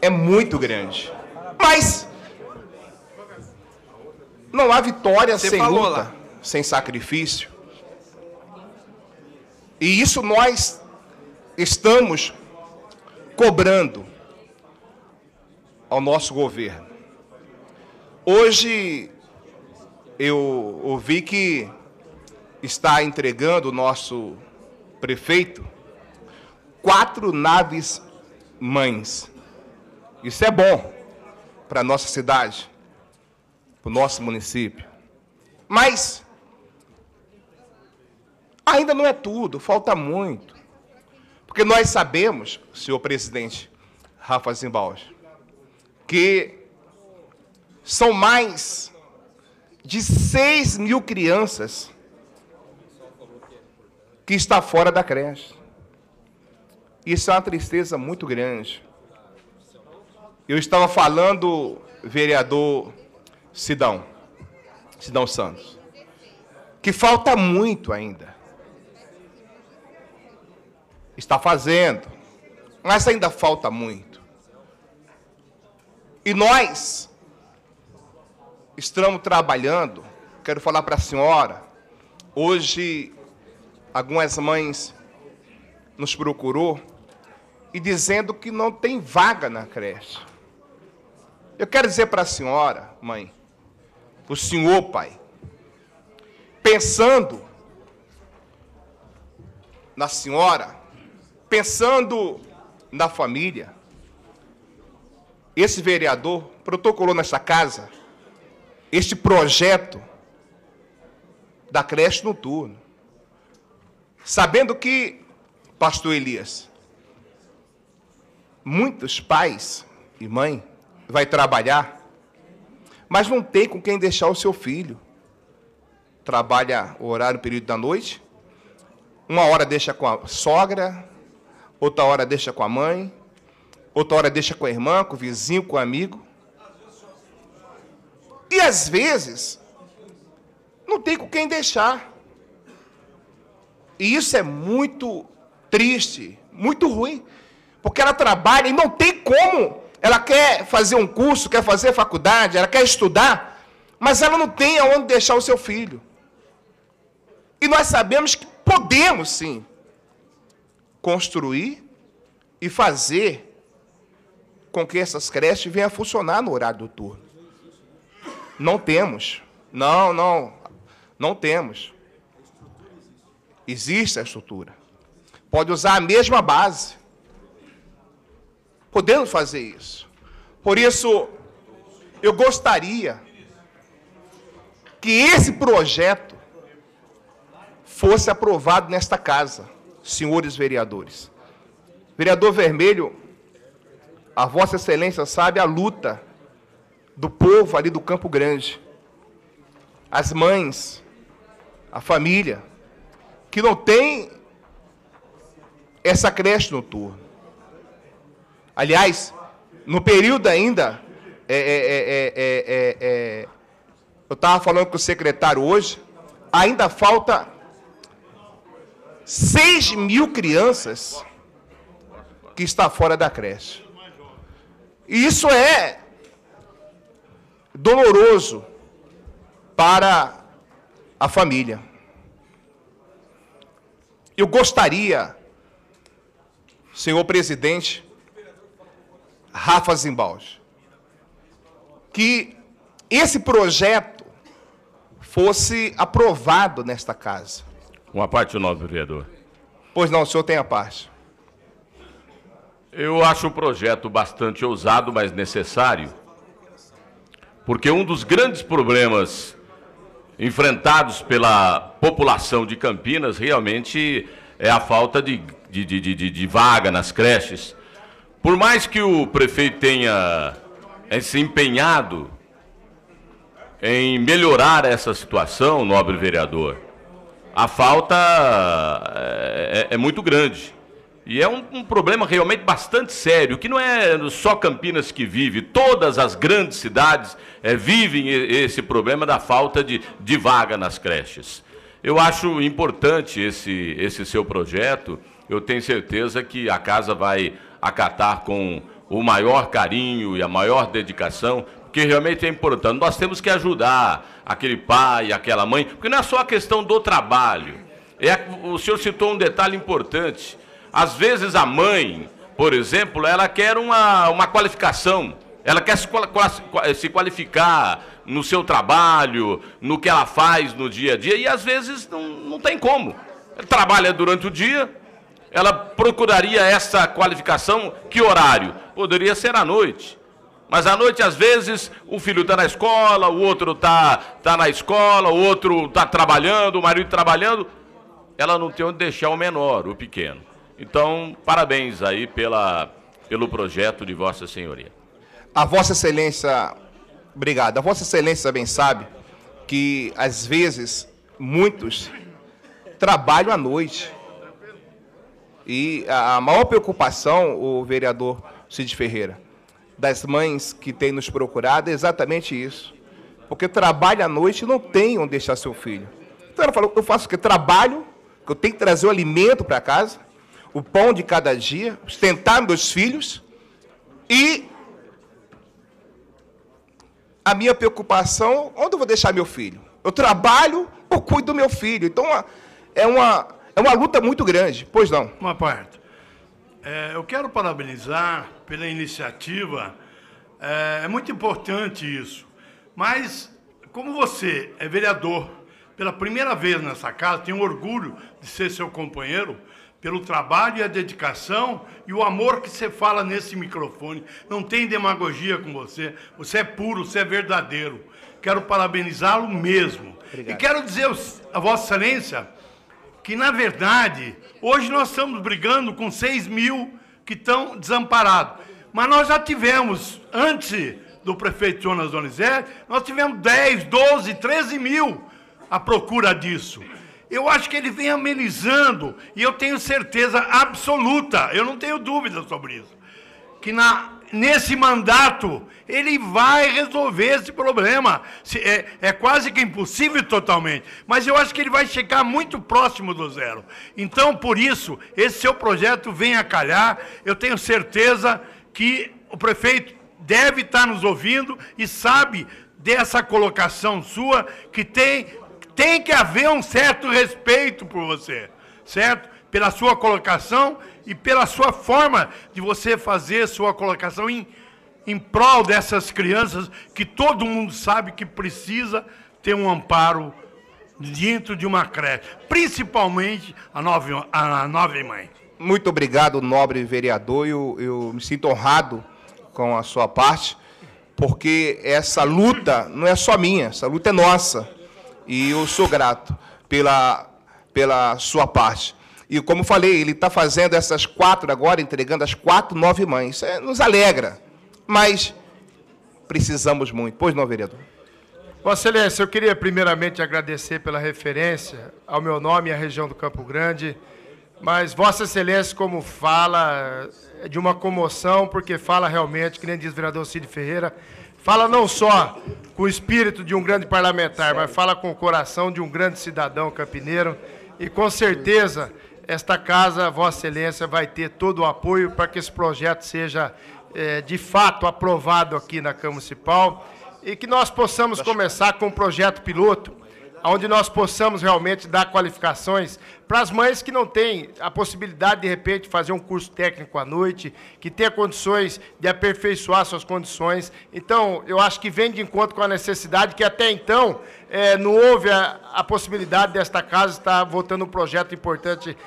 é muito grande. Mas não há vitória sem luta, sem sacrifício. E isso nós estamos cobrando ao nosso governo. Hoje eu ouvi que está entregando o nosso prefeito 4 naves mães. Isso é bom para a nossa cidade, para o nosso município. Mas ainda não é tudo, falta muito. Porque nós sabemos, senhor presidente Rafa Zimbaldi, que são mais de 6 mil crianças que estão fora da creche. Isso é uma tristeza muito grande. Eu estava falando, vereador Sidão Santos, que falta muito ainda. Está fazendo, mas ainda falta muito. E nós estamos trabalhando, quero falar para a senhora, hoje algumas mães nos procurou e dizendo que não tem vaga na creche. Eu quero dizer para a senhora, mãe, para o senhor, pai, pensando na senhora, pensando na família, esse vereador protocolou nessa casa este projeto da creche noturna, sabendo que, pastor Elias, muitos pais e mãe vai trabalhar, mas não tem com quem deixar o seu filho. Trabalha o horário, o período da noite, uma hora deixa com a sogra, outra hora deixa com a mãe, outra hora deixa com a irmã, com o vizinho, com o amigo. E, às vezes, não tem com quem deixar. E isso é muito triste, muito ruim, porque ela trabalha e não tem como. Ela quer fazer um curso, quer fazer faculdade, ela quer estudar, mas ela não tem aonde deixar o seu filho. E nós sabemos que podemos, sim, construir e fazer com que essas creches venham a funcionar no horário do turno. Não temos. Não temos. Existe a estrutura. Pode usar a mesma base. Podemos fazer isso. Por isso, eu gostaria que esse projeto fosse aprovado nesta casa, senhores vereadores. Vereador Vermelho, a Vossa Excelência sabe a luta do povo ali do Campo Grande. As mães, a família, que não tem essa creche noturna. Aliás, no período ainda, eu estava falando com o secretário hoje, ainda falta 6 mil crianças que estão fora da creche. E isso é doloroso para a família. Eu gostaria, senhor presidente Rafa Zimbaldi, que esse projeto fosse aprovado nesta casa. Uma parte, nobre vereador. Pois não, o senhor tem a parte. Eu acho o projeto bastante ousado, mas necessário, porque um dos grandes problemas enfrentados pela população de Campinas realmente é a falta de vaga nas creches. Por mais que o prefeito tenha se empenhado em melhorar essa situação, nobre vereador, a falta é muito grande. E é um problema realmente bastante sério, que não é só Campinas que vive, todas as grandes cidades vivem esse problema da falta de vaga nas creches. Eu acho importante esse seu projeto, eu tenho certeza que a casa vai acatar com o maior carinho e a maior dedicação, porque realmente é importante. Nós temos que ajudar aquele pai, aquela mãe, porque não é só a questão do trabalho. O senhor citou um detalhe importante. Às vezes a mãe, por exemplo, ela quer uma qualificação, ela quer se qualificar no seu trabalho, no que ela faz no dia a dia, e às vezes não tem como. Ela trabalha durante o dia, ela procuraria essa qualificação, que horário? Poderia ser à noite. Mas à noite, às vezes, o filho está na escola, o outro tá na escola, o outro está trabalhando, o marido trabalhando. Ela não tem onde deixar o menor, o pequeno. Então, parabéns aí pelo projeto de Vossa Senhoria. A Vossa Excelência, obrigado. A Vossa Excelência também sabe que, às vezes, muitos trabalham à noite. E a maior preocupação, o vereador Cid Ferreira, das mães que têm nos procurado é exatamente isso. Porque trabalha à noite e não tem onde deixar seu filho. Então ela falou, eu faço o quê? Trabalho, que eu tenho que trazer o alimento para casa, o pão de cada dia, sustentar meus filhos, e a minha preocupação, onde eu vou deixar meu filho? Eu trabalho, eu cuido do meu filho. Então é uma luta muito grande. Pois não. Uma parte. Eu quero parabenizar pela iniciativa, é muito importante isso. Mas, como você é vereador pela primeira vez nessa casa, tenho orgulho de ser seu companheiro, pelo trabalho e a dedicação e o amor que você fala nesse microfone. Não tem demagogia com você, você é puro, você é verdadeiro. Quero parabenizá-lo mesmo. Obrigado. E quero dizer a Vossa Excelência que, na verdade, hoje nós estamos brigando com 6 mil que estão desamparados. Mas nós já tivemos, antes do prefeito Jonas Donizete, nós tivemos 10, 12, 13 mil à procura disso. Eu acho que ele vem amenizando, e eu tenho certeza absoluta, eu não tenho dúvida sobre isso, que nesse mandato ele vai resolver esse problema. É quase que impossível totalmente, mas eu acho que ele vai chegar muito próximo do zero. Então, por isso, esse seu projeto vem a calhar. Eu tenho certeza que o prefeito deve estar nos ouvindo e sabe dessa colocação sua, que tem que haver um certo respeito por você, certo? Pela sua colocação e pela sua forma de você fazer sua colocação em prol dessas crianças que todo mundo sabe que precisa ter um amparo dentro de uma creche, principalmente a nova mãe. Muito obrigado, nobre vereador. Eu me sinto honrado com a sua parte, porque essa luta não é só minha, essa luta é nossa. E eu sou grato pela sua parte. E, como falei, ele está fazendo essas 4 agora, entregando as 4 9 mães. Isso nos alegra, mas precisamos muito. Pois não, vereador? Vossa Excelência, eu queria primeiramente agradecer pela referência ao meu nome e à região do Campo Grande, mas Vossa Excelência, como fala, é de uma comoção, porque fala realmente, que nem diz o vereador Cid Ferreira, fala não só com o espírito de um grande parlamentar, mas fala com o coração de um grande cidadão campineiro, e com certeza esta casa, Vossa Excelência, vai ter todo o apoio para que esse projeto seja, de fato, aprovado aqui na Câmara Municipal e que nós possamos começar com um projeto piloto, onde nós possamos realmente dar qualificações para as mães que não têm a possibilidade, de repente, de fazer um curso técnico à noite, que tenha condições de aperfeiçoar suas condições. Então, eu acho que vem de encontro com a necessidade que, até então, não houve a possibilidade desta casa estar votando um projeto importante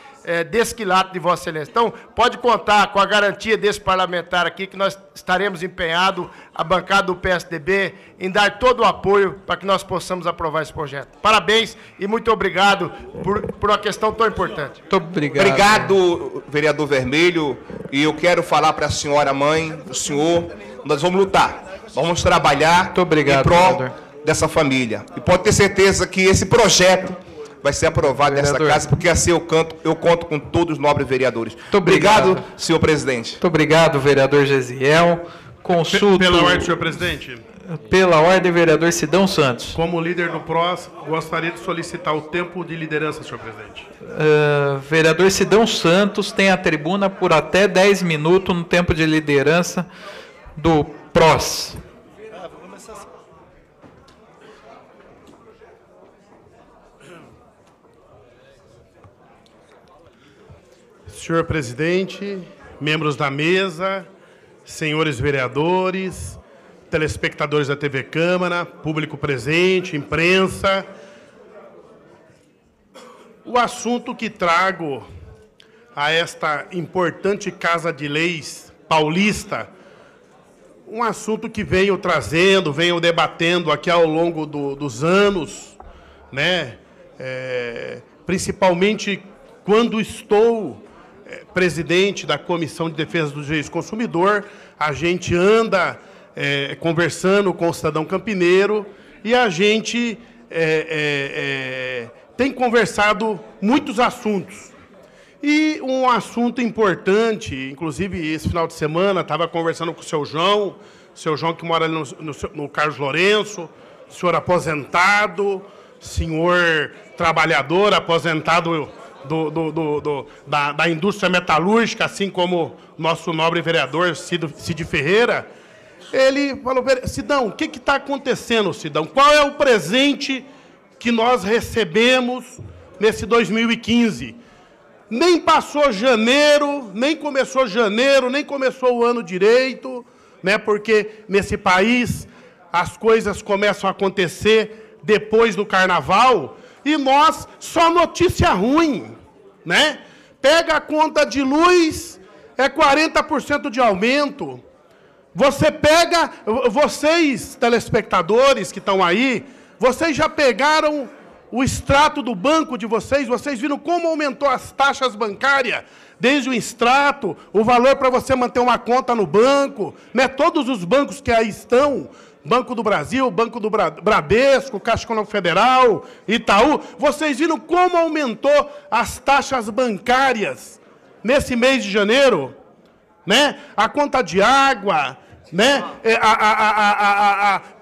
desse quilate de Vossa Excelência. Então, pode contar com a garantia desse parlamentar aqui, que nós estaremos empenhados, a bancada do PSDB, em dar todo o apoio para que nós possamos aprovar esse projeto. Parabéns e muito obrigado por uma questão tão importante. Muito obrigado. Obrigado, vereador Vermelho. E eu quero falar para a senhora mãe, o senhor, nós vamos lutar, vamos trabalhar em prol dessa família. E pode ter certeza que esse projeto vai ser aprovado nessa casa, porque assim eu conto com todos os nobres vereadores. Muito obrigado, senhor presidente. Muito obrigado, vereador Gesiel. Consulto... Pela ordem, senhor presidente. Pela ordem, vereador Sidão Santos. Como líder do PROS, gostaria de solicitar o tempo de liderança, senhor presidente. Vereador Sidão Santos tem a tribuna por até 10 minutos no tempo de liderança do PROS. Senhor presidente, membros da mesa, senhores vereadores, telespectadores da TV Câmara, público presente, imprensa. O assunto que trago a esta importante Casa de Leis paulista, um assunto que venho trazendo, venho debatendo aqui ao longo dos anos, né? Principalmente quando estou presidente da Comissão de Defesa dos Direitos do Consumidor, a gente anda conversando com o cidadão campineiro e a gente tem conversado muitos assuntos. E um assunto importante, inclusive esse final de semana, estava conversando com o seu João que mora ali no Carlos Lourenço, senhor aposentado, senhor trabalhador, aposentado da indústria metalúrgica, assim como nosso nobre vereador Cid Ferreira. Ele falou: Sidão, o que está acontecendo, Sidão? Qual é o presente que nós recebemos nesse 2015? Nem passou janeiro, nem começou o ano direito, né? Porque nesse país as coisas começam a acontecer depois do carnaval e nós só notícia ruim, né? Pega a conta de luz, é 40% de aumento. Vocês, telespectadores que estão aí, vocês já pegaram o extrato do banco de vocês viram como aumentou as taxas bancárias, desde o extrato, o valor para você manter uma conta no banco, né? Todos os bancos que aí estão, Banco do Brasil, Banco do Bradesco, Caixa Econômica Federal, Itaú, vocês viram como aumentou as taxas bancárias nesse mês de janeiro, né? A conta de água, né?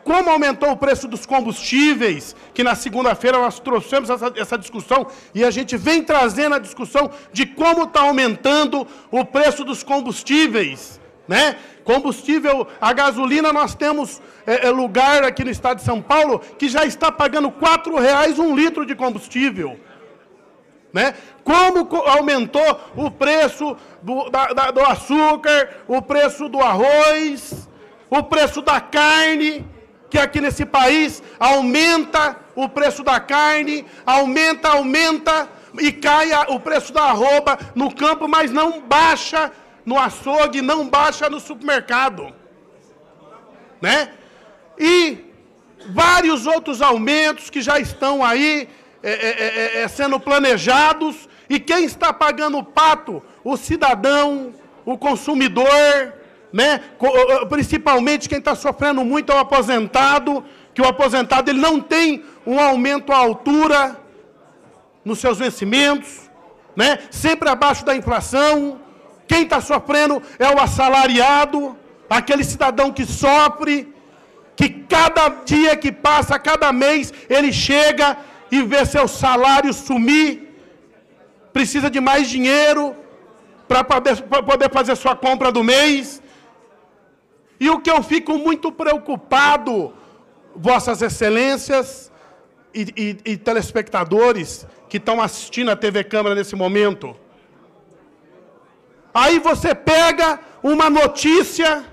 Como aumentou o preço dos combustíveis, que na segunda-feira nós trouxemos essa discussão, e a gente vem trazendo a discussão de como está aumentando o preço dos combustíveis, né? Combustível, a gasolina, nós temos lugar aqui no estado de São Paulo que já está pagando R$ 4,00 um litro de combustível, né? Como aumentou o preço do açúcar, o preço do arroz, o preço da carne, que aqui nesse país aumenta o preço da carne, aumenta, e cai o preço da arroba no campo, mas não baixa no açougue, não baixa no supermercado, né? E vários outros aumentos que já estão aí sendo planejados, e quem está pagando o pato? O cidadão, o consumidor, né? Principalmente quem está sofrendo muito é o aposentado, que o aposentado ele não tem um aumento à altura nos seus vencimentos, né? Sempre abaixo da inflação. Quem está sofrendo é o assalariado, aquele cidadão que sofre, que cada dia que passa, cada mês, ele chega e vê seu salário sumir, precisa de mais dinheiro para poder fazer sua compra do mês. E o que eu fico muito preocupado, Vossas Excelências e telespectadores que estão assistindo a TV Câmara nesse momento, aí você pega uma notícia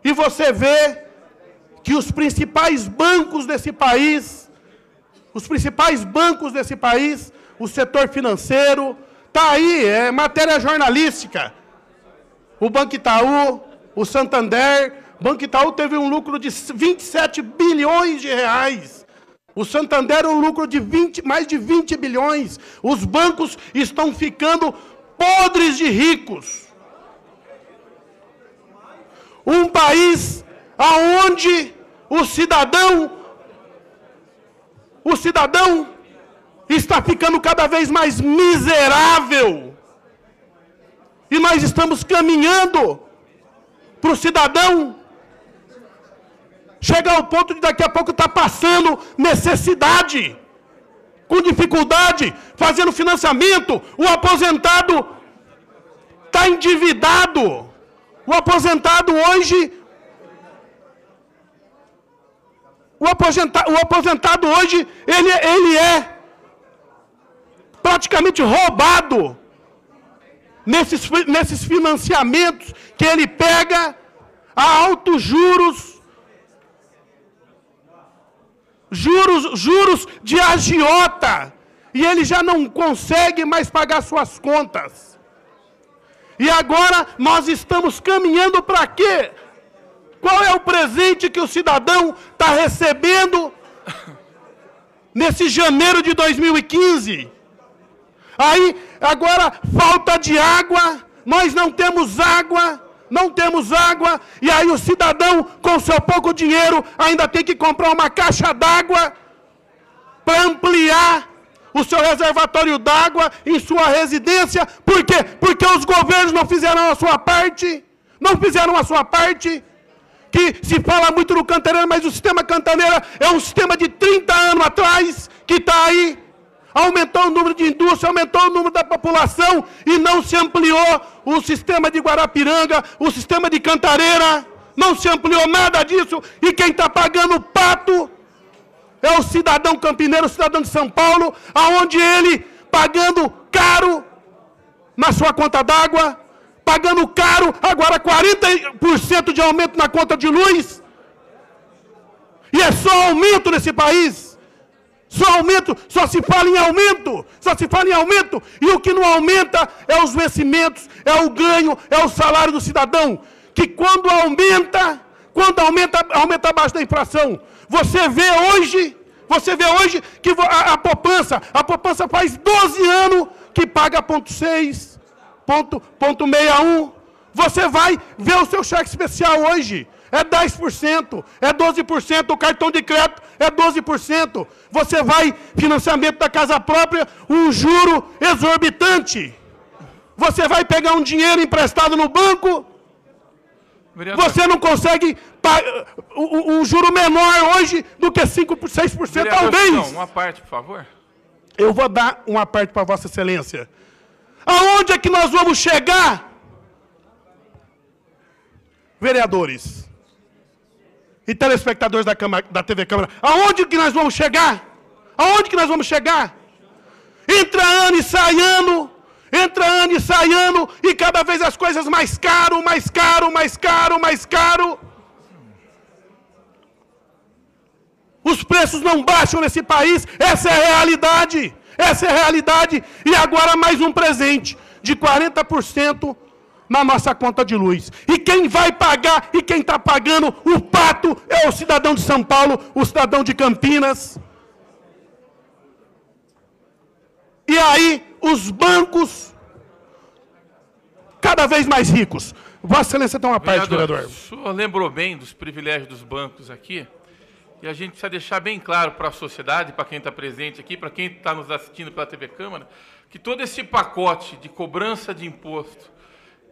e você vê que os principais bancos desse país, o setor financeiro, está aí, é matéria jornalística. O Banco Itaú, o Santander, Banco Itaú teve um lucro de 27 bilhões de reais. O Santander um lucro de mais de 20 bilhões. Os bancos estão ficando podres de ricos. Um país onde o cidadão está ficando cada vez mais miserável. E nós estamos caminhando para o cidadão chegar ao ponto de daqui a pouco estar passando necessidade, com dificuldade, fazendo financiamento. O aposentado está endividado. O aposentado hoje ele é, para praticamente roubado nesses financiamentos que ele pega a altos juros, juros de agiota, e ele já não consegue mais pagar suas contas. E agora nós estamos caminhando para quê? Qual é o presente que o cidadão está recebendo nesse janeiro de 2015? Aí, agora, falta de água, nós não temos água, e aí o cidadão, com seu pouco dinheiro, ainda tem que comprar uma caixa d'água para ampliar o seu reservatório d'água em sua residência. Por quê? Porque os governos não fizeram a sua parte, que se fala muito no Cantareira, mas o sistema Cantareira é um sistema de 30 anos atrás, que está aí. Aumentou o número de indústria, aumentou o número da população e não se ampliou o sistema de Guarapiranga, o sistema de Cantareira, não se ampliou nada disso, e quem está pagando o pato é o cidadão campineiro, o cidadão de São Paulo, aonde ele, pagando caro na sua conta d'água, pagando caro, agora 40% de aumento na conta de luz, e é só aumento nesse país. Só aumento, só se fala em aumento, e o que não aumenta é os vencimentos, é o ganho, é o salário do cidadão, que quando aumenta abaixo da inflação. Você vê hoje que a poupança faz 12 anos que paga 0,6, 0,61. Você vai ver o seu cheque especial hoje. É 10%, é 12%, o cartão de crédito é 12%. Você vai, financiamento da casa própria, um juro exorbitante. Você vai pegar um dinheiro emprestado no banco, você não consegue um juro menor hoje do que 5%, 6%, talvez. Não, uma parte, por favor. Eu vou dar uma parte para Vossa Excelência. Aonde é que nós vamos chegar, vereadores e telespectadores da TV Câmara? Aonde que nós vamos chegar? Entra ano e sai ano, e cada vez as coisas mais caro. Os preços não baixam nesse país, essa é a realidade. E agora mais um presente de 40% na nossa conta de luz. E quem vai pagar, e quem está pagando o pato é o cidadão de São Paulo, o cidadão de Campinas. E aí, os bancos, cada vez mais ricos. Vossa Excelência tem uma parte, vereador. O senhor lembrou bem dos privilégios dos bancos aqui, e a gente precisa deixar bem claro para a sociedade, para quem está presente aqui, para quem está nos assistindo pela TV Câmara, que todo esse pacote de cobrança de imposto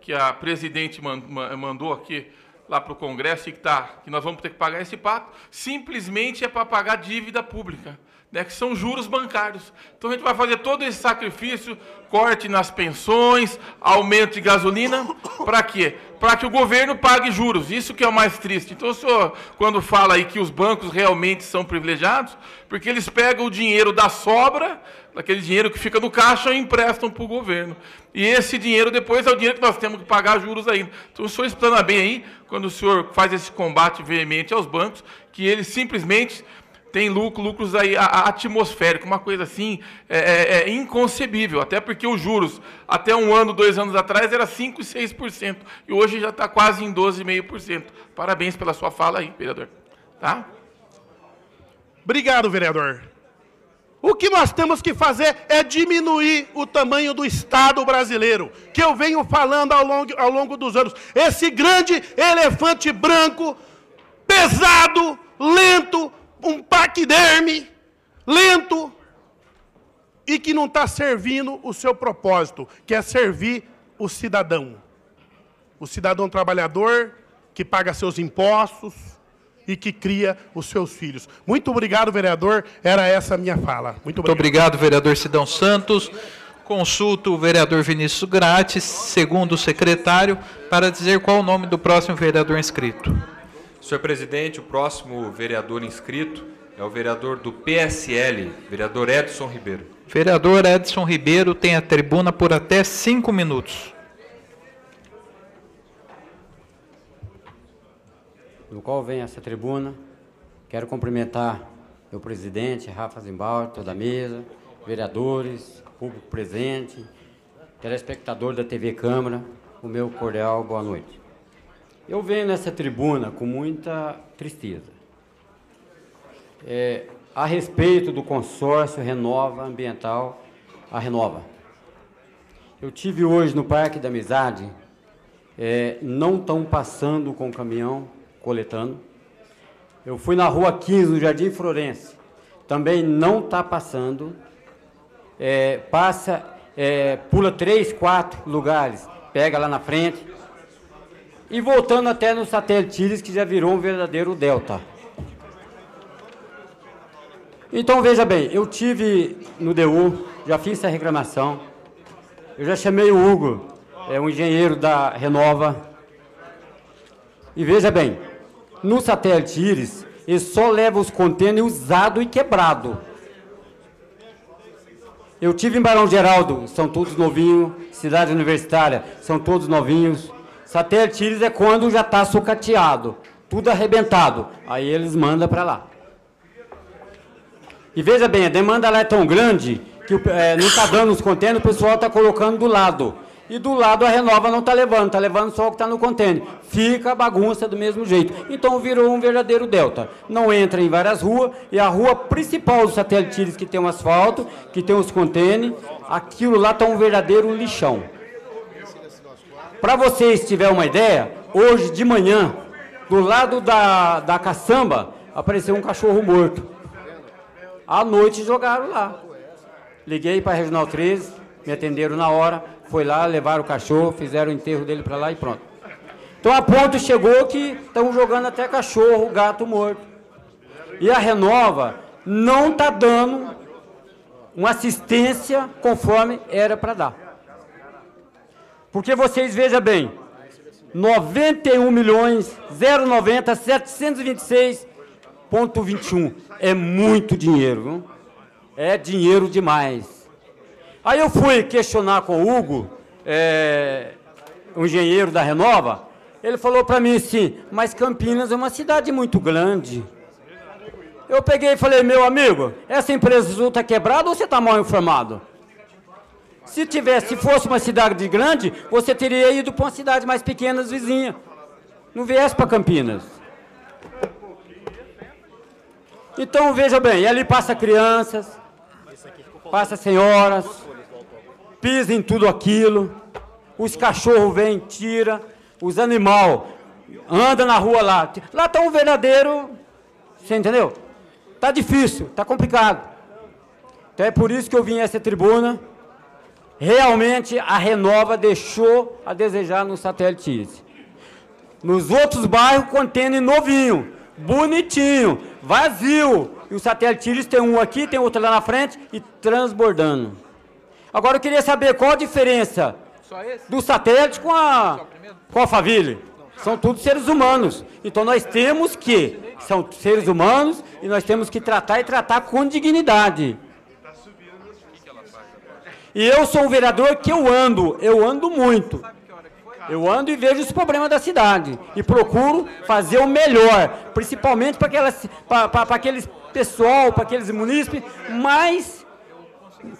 que a presidente mandou aqui lá para o Congresso, e que nós vamos ter que pagar esse pato, simplesmente é para pagar dívida pública, né, que são juros bancários. Então a gente vai fazer todo esse sacrifício, corte nas pensões, aumento de gasolina, para quê? Para que o governo pague juros, isso que é o mais triste. Então o senhor, quando fala aí que os bancos realmente são privilegiados, porque eles pegam o dinheiro da sobra, daquele dinheiro que fica no caixa, e emprestam para o governo. E esse dinheiro depois é o dinheiro que nós temos que pagar juros ainda. Então o senhor explana bem aí, quando o senhor faz esse combate veemente aos bancos, que eles simplesmente têm lucros aí atmosféricos, uma coisa assim inconcebível, até porque os juros, até 1 ano, 2 anos atrás, era 5% e 6%, e hoje já está quase em 12,5%. Parabéns pela sua fala aí, vereador. Tá? Obrigado, vereador. O que nós temos que fazer é diminuir o tamanho do Estado brasileiro, que eu venho falando ao longo dos anos. Esse grande elefante branco, pesado, lento, um paquiderme, lento, e que não está servindo o seu propósito, que é servir o cidadão trabalhador, que paga seus impostos e que cria os seus filhos. Muito obrigado, vereador, era essa a minha fala. Muito obrigado, vereador Sidão Santos. Consulto o vereador Vinícius Gratti, segundo o secretário, para dizer qual o nome do próximo vereador inscrito. Senhor presidente, o próximo vereador inscrito é o vereador do PSL, vereador Edson Ribeiro. Vereador Edson Ribeiro tem a tribuna por até 5 minutos. No qual vem essa tribuna, quero cumprimentar meu presidente, Rafa Zimbaldi, toda a mesa, vereadores, público presente, telespectador da TV Câmara, o meu cordial boa noite. Eu venho nessa tribuna com muita tristeza. A respeito do consórcio Renova Ambiental, a Renova. Eu tive hoje no Parque da Amizade, não estão passando com o caminhão, coletando. Eu fui na Rua 15, no Jardim Florense, também não está passando. Pula 3, 4 lugares, pega lá na frente. E voltando até no Satélite Íris, que já virou um verdadeiro delta. Então, veja bem, eu tive no DU, já fiz essa reclamação, eu já chamei o Hugo, um engenheiro da Renova, e veja bem, no Satélite Íris, ele só leva os contêineres usados e quebrados. Eu tive em Barão Geraldo, são todos novinhos, Cidade Universitária, são todos novinhos. Satélite Íris é quando já está sucateado, tudo arrebentado, aí eles mandam para lá. E veja bem, a demanda lá é tão grande que não está dando os contêineres, o pessoal está colocando do lado. E do lado a Renova não está levando só o que está no contêiner. Fica a bagunça do mesmo jeito. Então virou um verdadeiro delta. Não entra em várias ruas, e a rua principal do Satélite Íris, que tem um asfalto, que tem os contêineres, aquilo lá está um verdadeiro lixão. Para vocês tiverem uma ideia, hoje de manhã, do lado da caçamba, apareceu um cachorro morto. À noite jogaram lá. Liguei para a Regional 13, me atenderam na hora, foi lá, levaram o cachorro, fizeram o enterro dele para lá e pronto. Então a ponto chegou que estão jogando até cachorro, gato morto. E a Renova não está dando uma assistência conforme era para dar. Porque vocês vejam bem, 91.090.726,21 é muito dinheiro, viu? É dinheiro demais. Aí eu fui questionar com o Hugo, o engenheiro da Renova, ele falou para mim assim, mas Campinas é uma cidade muito grande. Eu peguei e falei, meu amigo, essa empresa está quebrada ou você está mal informado? Se fosse uma cidade grande, você teria ido para uma cidade mais pequena, vizinha. Não viesse para Campinas. Então, veja bem, ali passa crianças, passa senhoras, pisa em tudo aquilo, os cachorros vêm, tira, os animais andam na rua lá. Lá está um verdadeiro, você entendeu? Está difícil, está complicado. Então é por isso que eu vim a essa tribuna. Realmente a Renova deixou a desejar no Satélite Íris. Nos outros bairros, contêiner novinho, bonitinho, vazio. E o Satélite Íris tem um aqui, tem outro lá na frente e transbordando. Agora eu queria saber qual a diferença do satélite com a Alphaville. São todos seres humanos. Então nós temos que, são seres humanos, e nós temos que tratar e tratar com dignidade. E eu sou um vereador que eu ando muito. Eu ando e vejo os problemas da cidade. E procuro fazer o melhor, principalmente para aqueles pessoal, para aqueles munícipes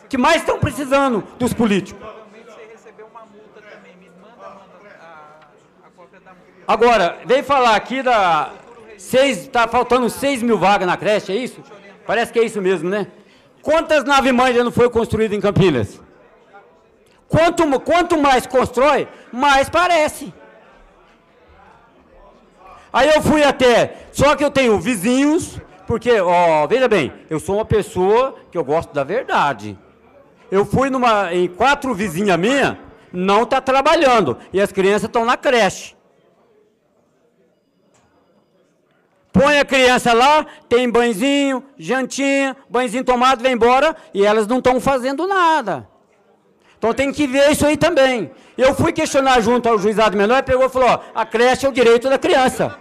que mais estão precisando dos políticos. Agora, veio falar aqui está faltando 6 mil vagas na creche, é isso? Parece que é isso mesmo, né? Quantas naves-mães já não foram construídas em Campinas? Quanto mais constrói, mais parece. Aí eu fui só que eu tenho vizinhos, porque, veja bem, eu sou uma pessoa que eu gosto da verdade. Eu fui em 4 vizinhas minhas, não está trabalhando, e as crianças estão na creche. Põe a criança lá, tem banhozinho, jantinha, banhozinho tomado, vem embora, e elas não estão fazendo nada. Então tem que ver isso aí também. Eu fui questionar junto ao juizado menor, pegou e falou, a creche é o direito da criança.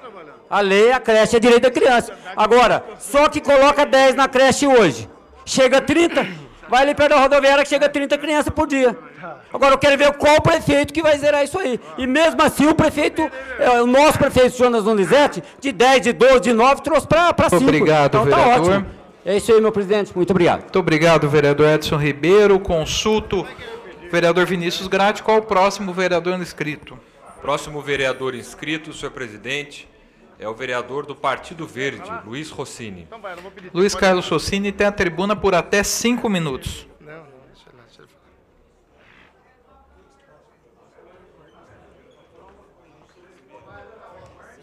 A lei, a creche é direito da criança. Agora, só que coloca 10 na creche hoje. Chega 30, vai ali perto da rodoviária que chega 30 crianças por dia. Agora eu quero ver qual prefeito que vai zerar isso aí. E mesmo assim o prefeito, o nosso prefeito Jonas Donizete, de 10, de 12, de 9, trouxe para 5. Obrigado, então, vereador. tá ótimo. É isso aí, meu presidente. Muito obrigado. Muito obrigado, vereador Edson Ribeiro. Consulto vereador Vinícius Gratti. Qual o próximo vereador inscrito? Próximo vereador inscrito, senhor presidente, é o vereador do Partido Verde, Luiz Rossini. Luiz Carlos Rossini tem a tribuna por até 5 minutos.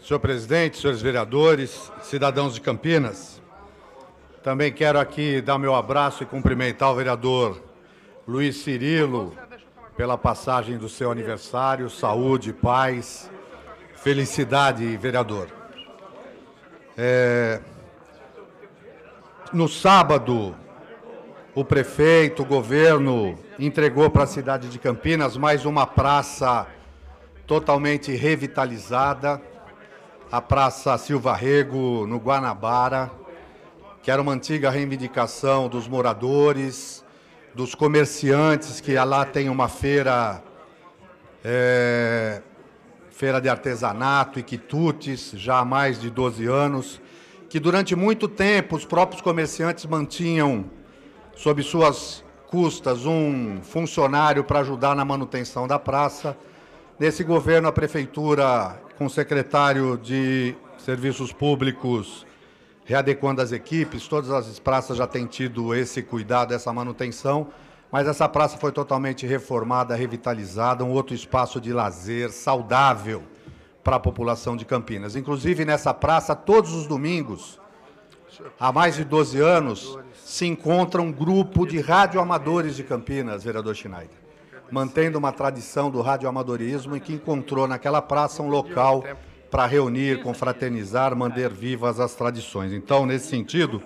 Senhor presidente, senhores vereadores, cidadãos de Campinas, também quero aqui dar meu abraço e cumprimentar o vereador Luiz Cirilo pela passagem do seu aniversário, saúde, paz, felicidade, vereador. No sábado, o prefeito, o governo, entregou para a cidade de Campinas mais uma praça totalmente revitalizada, a Praça Silva Rego, no Guanabara, que era uma antiga reivindicação dos moradores, dos comerciantes, que lá tem uma feira de artesanato e quitutes, já há mais de 12 anos, que durante muito tempo os próprios comerciantes mantinham, sob suas custas, um funcionário para ajudar na manutenção da praça. Nesse governo, a prefeitura, com o secretário de Serviços Públicos, readequando as equipes, todas as praças já têm tido esse cuidado, essa manutenção, mas essa praça foi totalmente reformada, revitalizada, um outro espaço de lazer saudável para a população de Campinas. Inclusive, nessa praça, todos os domingos, há mais de 12 anos, se encontra um grupo de radioamadores de Campinas, vereador Schneider, mantendo uma tradição do radioamadorismo e que encontrou naquela praça um local para reunir, confraternizar, manter vivas as tradições. Então, nesse sentido,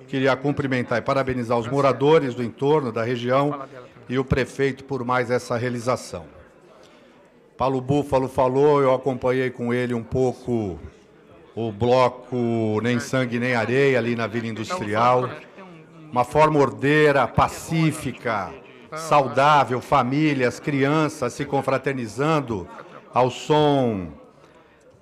queria cumprimentar e parabenizar os moradores do entorno, da região, e o prefeito por mais essa realização. Paulo Búfalo falou, eu acompanhei com ele um pouco o bloco Nem Sangue Nem Areia, ali na Vila Industrial. Uma forma ordeira, pacífica, saudável, famílias, crianças se confraternizando ao som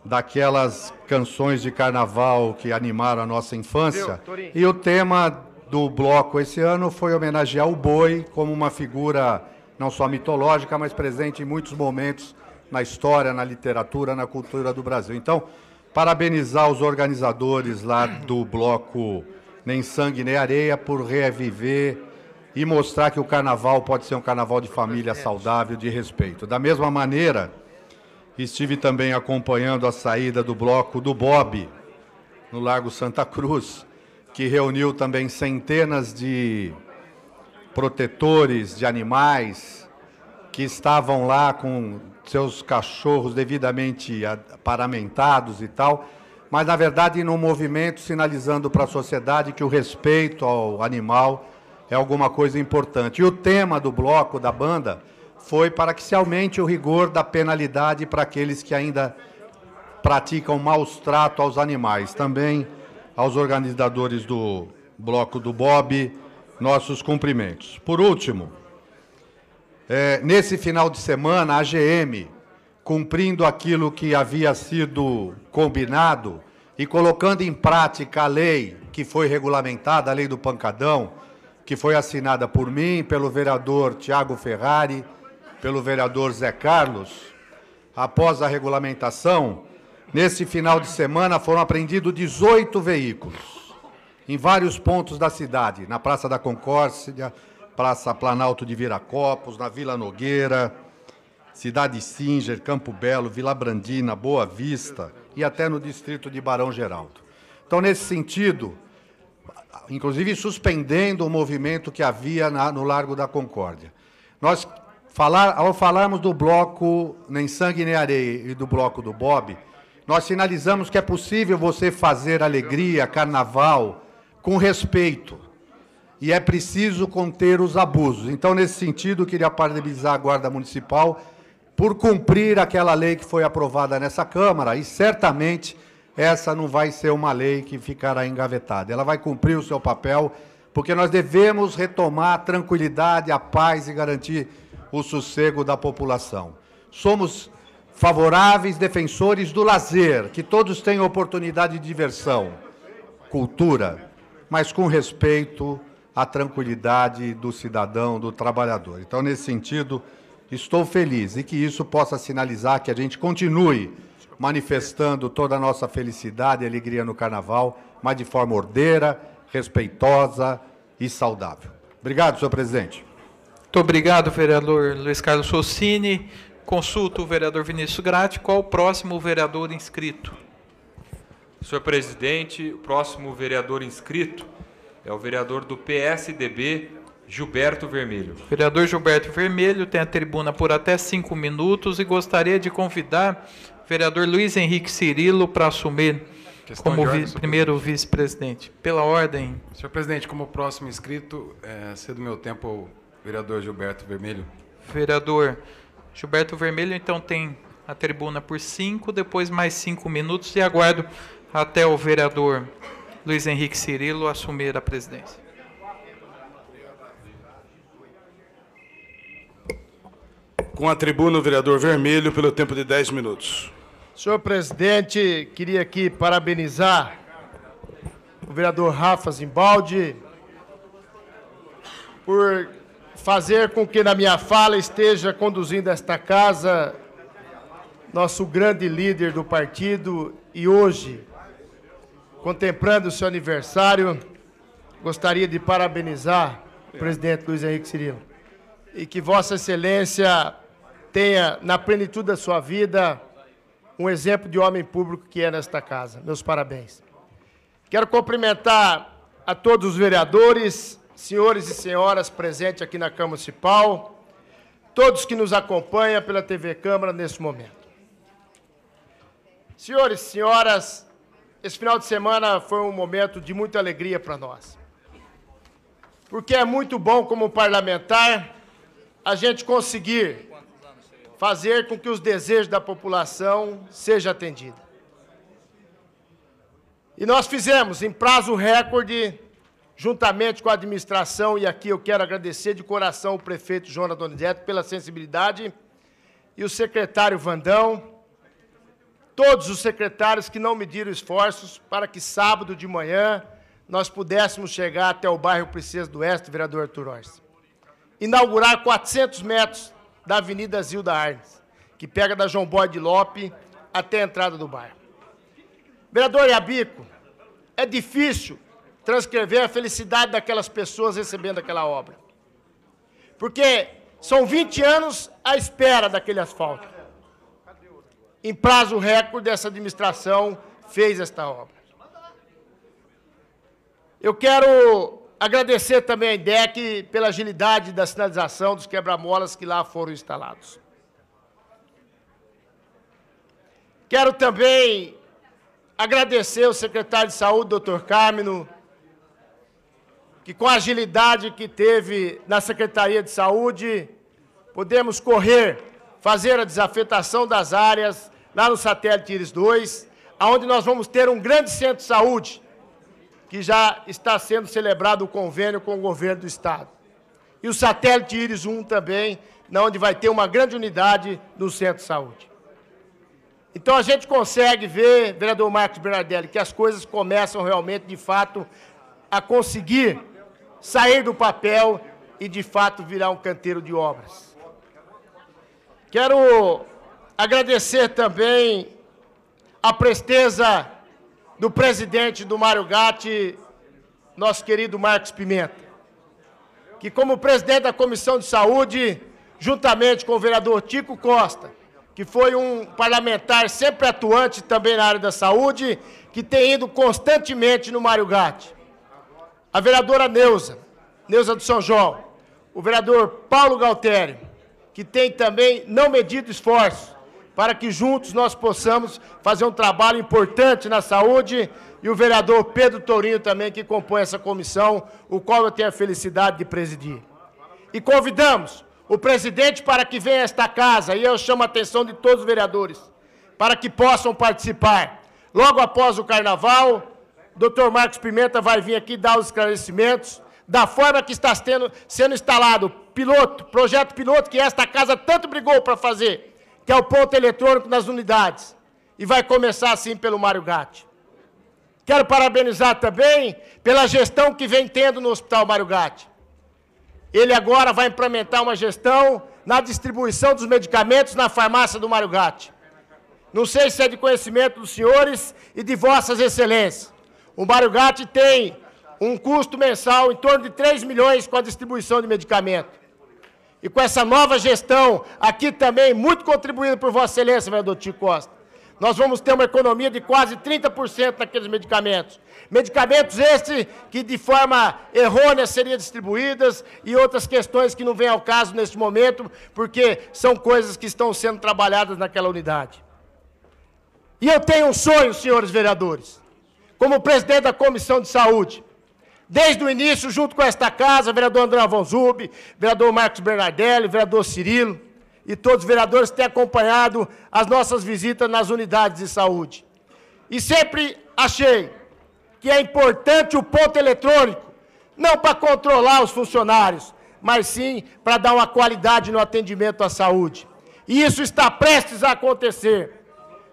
daquelas canções de carnaval que animaram a nossa infância. E o tema do bloco esse ano foi homenagear o boi como uma figura não só mitológica, mas presente em muitos momentos na história, na literatura, na cultura do Brasil. Então, parabenizar os organizadores lá do bloco Nem Sangue Nem Areia por reviver e mostrar que o carnaval pode ser um carnaval de família saudável, de respeito. Da mesma maneira, estive também acompanhando a saída do bloco do Bob, no Largo Santa Cruz, que reuniu também centenas de protetores de animais que estavam lá com seus cachorros devidamente paramentados e tal, mas, na verdade, num movimento sinalizando para a sociedade que o respeito ao animal é alguma coisa importante. E o tema do bloco, da banda, foi para que se aumente o rigor da penalidade para aqueles que ainda praticam maus tratos aos animais. Também aos organizadores do bloco do Bob, nossos cumprimentos. Por último, nesse final de semana, a GM, cumprindo aquilo que havia sido combinado e colocando em prática a lei que foi regulamentada, a lei do pancadão, que foi assinada por mim, pelo vereador Tiago Ferrari, pelo vereador Zé Carlos, após a regulamentação, nesse final de semana foram apreendidos 18 veículos, em vários pontos da cidade, na Praça da Concórdia, Praça Planalto de Viracopos, na Vila Nogueira, Cidade Singer, Campo Belo, Vila Brandina, Boa Vista e até no distrito de Barão Geraldo. Então, nesse sentido, inclusive suspendendo o movimento que havia no Largo da Concórdia. Ao falarmos do bloco Nem Sangue Nem Areia e do bloco do Bob, nós sinalizamos que é possível você fazer alegria, carnaval, com respeito. E é preciso conter os abusos. Então, nesse sentido, queria parabenizar a Guarda Municipal por cumprir aquela lei que foi aprovada nessa Câmara, e certamente essa não vai ser uma lei que ficará engavetada. Ela vai cumprir o seu papel, porque nós devemos retomar a tranquilidade, a paz e garantir o sossego da população. Somos favoráveis defensores do lazer, que todos tenham oportunidade de diversão, cultura, mas com respeito à tranquilidade do cidadão, do trabalhador. Então, nesse sentido, estou feliz e que isso possa sinalizar que a gente continue manifestando toda a nossa felicidade e alegria no Carnaval, mas de forma ordeira, respeitosa e saudável. Obrigado, senhor presidente. Muito obrigado, vereador Luiz Carlos Rossini. Consulto o vereador Vinícius Gratti. Qual o próximo vereador inscrito? Senhor presidente, o próximo vereador inscrito é o vereador do PSDB, Gilberto Vermelho. Vereador Gilberto Vermelho tem a tribuna por até 5 minutos e gostaria de convidar o vereador Luiz Henrique Cirilo para assumir como primeiro vice-presidente. Pela ordem. Senhor presidente, como próximo inscrito, cedo meu tempo ao vereador Gilberto Vermelho. Vereador Gilberto Vermelho, então, tem a tribuna por 5, depois mais 5 minutos e aguardo até o vereador Luiz Henrique Cirilo assumir a presidência. Com a tribuna, o vereador Vermelho, pelo tempo de 10 minutos. Senhor presidente, queria aqui parabenizar o vereador Rafa Zimbaldi por fazer com que na minha fala esteja conduzindo esta casa nosso grande líder do partido e hoje, contemplando o seu aniversário, gostaria de parabenizar o presidente Luiz Henrique Cirilo e que Vossa Excelência tenha, na plenitude da sua vida, um exemplo de homem público que é nesta casa. Meus parabéns. Quero cumprimentar a todos os vereadores, senhores e senhoras presentes aqui na Câmara Municipal, todos que nos acompanham pela TV Câmara nesse momento. Senhores e senhoras, esse final de semana foi um momento de muita alegria para nós. Porque é muito bom, como parlamentar, a gente conseguir fazer com que os desejos da população sejam atendidos. E nós fizemos, em prazo recorde, juntamente com a administração, e aqui eu quero agradecer de coração o prefeito João Donizete pela sensibilidade, e o secretário Vandão, todos os secretários que não mediram esforços para que sábado de manhã nós pudéssemos chegar até o bairro Princesa do Oeste, vereador Arthur Orsi. Inaugurar 400 metros da Avenida Zilda Arnes, que pega da João Bode de Lope até a entrada do bairro. Vereador Iabico, é difícil transcrever a felicidade daquelas pessoas recebendo aquela obra. Porque são 20 anos à espera daquele asfalto. Em prazo recorde, essa administração fez esta obra. Eu quero agradecer também a IDEC pela agilidade da sinalização dos quebra-molas que lá foram instalados. Quero também agradecer ao secretário de Saúde, doutor Carmino, que com a agilidade que teve na Secretaria de Saúde, podemos fazer a desafetação das áreas lá no satélite Íris 2, onde nós vamos ter um grande centro de saúde, que já está sendo celebrado o convênio com o governo do Estado. E o satélite Íris 1 também, onde vai ter uma grande unidade no centro de saúde. Então a gente consegue ver, vereador Marcos Bernardelli, que as coisas começam realmente, de fato, a conseguir sair do papel e, de fato, virar um canteiro de obras. Quero agradecer também a presteza do presidente do Mário Gatti, nosso querido Marcos Pimenta, que como presidente da Comissão de Saúde, juntamente com o vereador Tico Costa, que foi um parlamentar sempre atuante também na área da saúde, que tem ido constantemente no Mário Gatti, a vereadora Neuza do São João, o vereador Paulo Galtério, que tem também não medido esforço para que juntos nós possamos fazer um trabalho importante na saúde, e o vereador Pedro Tourinho também, que compõe essa comissão, o qual eu tenho a felicidade de presidir. E convidamos o presidente para que venha a esta casa, e eu chamo a atenção de todos os vereadores, para que possam participar. logo após o Carnaval, o doutor Marcos Pimenta vai vir aqui dar os esclarecimentos da forma que está sendo instalado projeto piloto que esta casa tanto brigou para fazer, que é o ponto eletrônico nas unidades. E vai começar assim pelo Mário Gatti. Quero parabenizar também pela gestão que vem tendo no Hospital Mário Gatti. Ele agora vai implementar uma gestão na distribuição dos medicamentos na farmácia do Mário Gatti. Não sei se é de conhecimento dos senhores e de vossas excelências. O Mário Gatti tem um custo mensal em torno de 3 milhões com a distribuição de medicamento. E com essa nova gestão, aqui também, muito contribuída por vossa excelência, vereador Tico Costa, nós vamos ter uma economia de quase 30% naqueles medicamentos. Medicamentos estes que de forma errônea seriam distribuídas e outras questões que não vêm ao caso neste momento, porque são coisas que estão sendo trabalhadas naquela unidade. E eu tenho um sonho, senhores vereadores, como presidente da Comissão de Saúde, desde o início, junto com esta casa, vereador André Vonzub, vereador Marcos Bernardelli, vereador Cirilo, e todos os vereadores têm acompanhado as nossas visitas nas unidades de saúde. E sempre achei que é importante o ponto eletrônico, não para controlar os funcionários, mas sim para dar uma qualidade no atendimento à saúde. E isso está prestes a acontecer.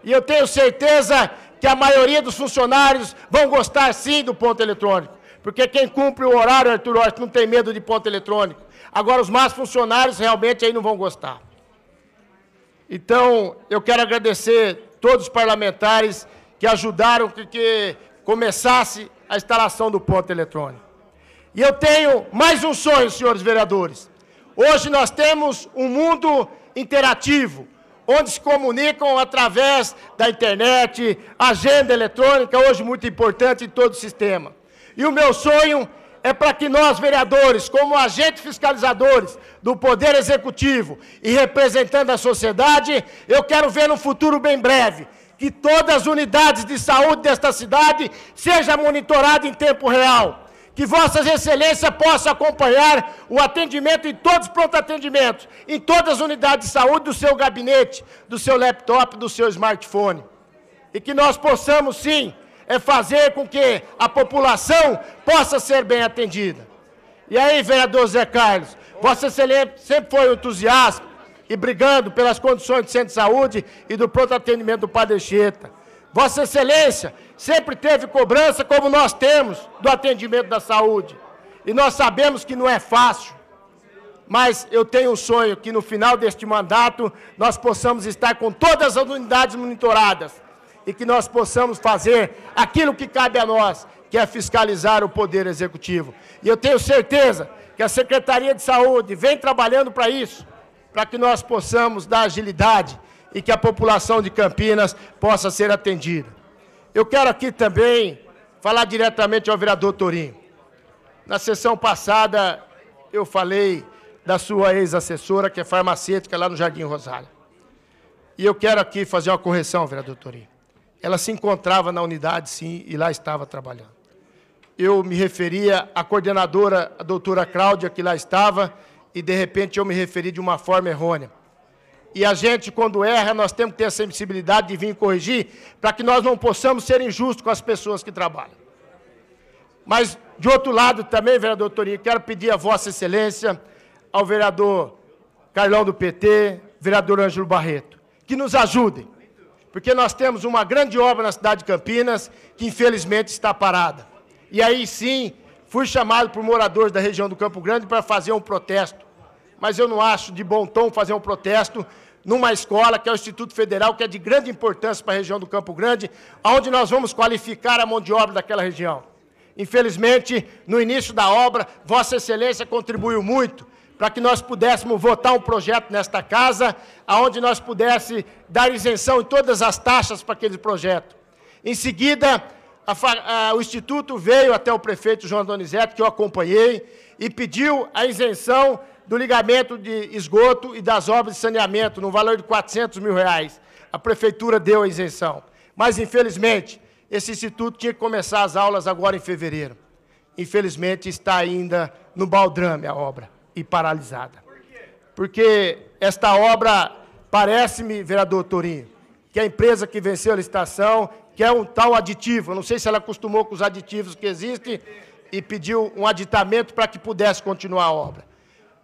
E eu tenho certeza que a maioria dos funcionários vão gostar sim do ponto eletrônico, porque quem cumpre o horário, Arthur Horst, não tem medo de ponto eletrônico. Agora, os más funcionários realmente aí não vão gostar. Então, eu quero agradecer todos os parlamentares que ajudaram que começasse a instalação do ponto eletrônico. E eu tenho mais um sonho, senhores vereadores. Hoje nós temos um mundo interativo, onde se comunicam através da internet, agenda eletrônica, hoje muito importante em todo o sistema. E o meu sonho é para que nós, vereadores, como agentes fiscalizadores do Poder Executivo e representando a sociedade, eu quero ver no futuro bem breve que todas as unidades de saúde desta cidade sejam monitoradas em tempo real, que vossas excelências possam acompanhar o atendimento em todos os pronto-atendimentos, em todas as unidades de saúde do seu gabinete, do seu laptop, do seu smartphone. E que nós possamos, sim, fazer com que a população possa ser bem atendida. E aí, vereador Zé Carlos, vossa excelência sempre foi um entusiasta e brigando pelas condições de centro de saúde e do pronto atendimento do Padre Anchieta. Vossa excelência sempre teve cobrança, como nós temos, do atendimento da saúde. E nós sabemos que não é fácil, mas eu tenho um sonho que no final deste mandato nós possamos estar com todas as unidades monitoradas e que nós possamos fazer aquilo que cabe a nós, que é fiscalizar o Poder Executivo. E eu tenho certeza que a Secretaria de Saúde vem trabalhando para isso, para que nós possamos dar agilidade e que a população de Campinas possa ser atendida. Eu quero aqui também falar diretamente ao vereador Torinho. Na sessão passada, eu falei da sua ex-assessora, que é farmacêutica, lá no Jardim Rosário. E eu quero aqui fazer uma correção, vereador Torinho. Ela se encontrava na unidade, sim, e lá estava trabalhando. Eu me referia à coordenadora, a doutora Cláudia, que lá estava, e, de repente, eu me referi de uma forma errônea. E a gente, quando erra, nós temos que ter a sensibilidade de vir corrigir, para que nós não possamos ser injustos com as pessoas que trabalham. Mas, de outro lado também, vereador Torinho, quero pedir a vossa excelência, ao vereador Carlão do PT, vereador Ângelo Barreto, que nos ajudem, porque nós temos uma grande obra na cidade de Campinas, que infelizmente está parada. E aí sim, fui chamado por moradores da região do Campo Grande para fazer um protesto. Mas eu não acho de bom tom fazer um protesto numa escola, que é o Instituto Federal, que é de grande importância para a região do Campo Grande, onde nós vamos qualificar a mão de obra daquela região. Infelizmente, no início da obra, Vossa Excelência contribuiu muito para que nós pudéssemos votar um projeto nesta casa, onde nós pudéssemos dar isenção em todas as taxas para aquele projeto. Em seguida, o Instituto veio até o prefeito João Donizete, que eu acompanhei, e pediu a isenção do ligamento de esgoto e das obras de saneamento, no valor de R$400 mil. A prefeitura deu a isenção. Mas, infelizmente, esse instituto tinha que começar as aulas agora em fevereiro. Infelizmente, está ainda no baldrame a obra e paralisada. Porque esta obra, parece-me, vereador Torinho, que a empresa que venceu a licitação quer um tal aditivo. Eu não sei se ela acostumou com os aditivos que existem e pediu um aditamento para que pudesse continuar a obra.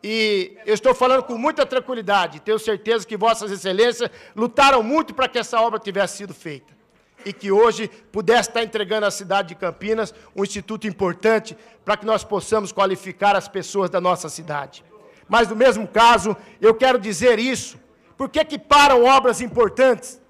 E eu estou falando com muita tranquilidade, tenho certeza que Vossas Excelências lutaram muito para que essa obra tivesse sido feita. E que hoje pudesse estar entregando à cidade de Campinas um instituto importante para que nós possamos qualificar as pessoas da nossa cidade. Mas, no mesmo caso, eu quero dizer isso. Por que param obras importantes?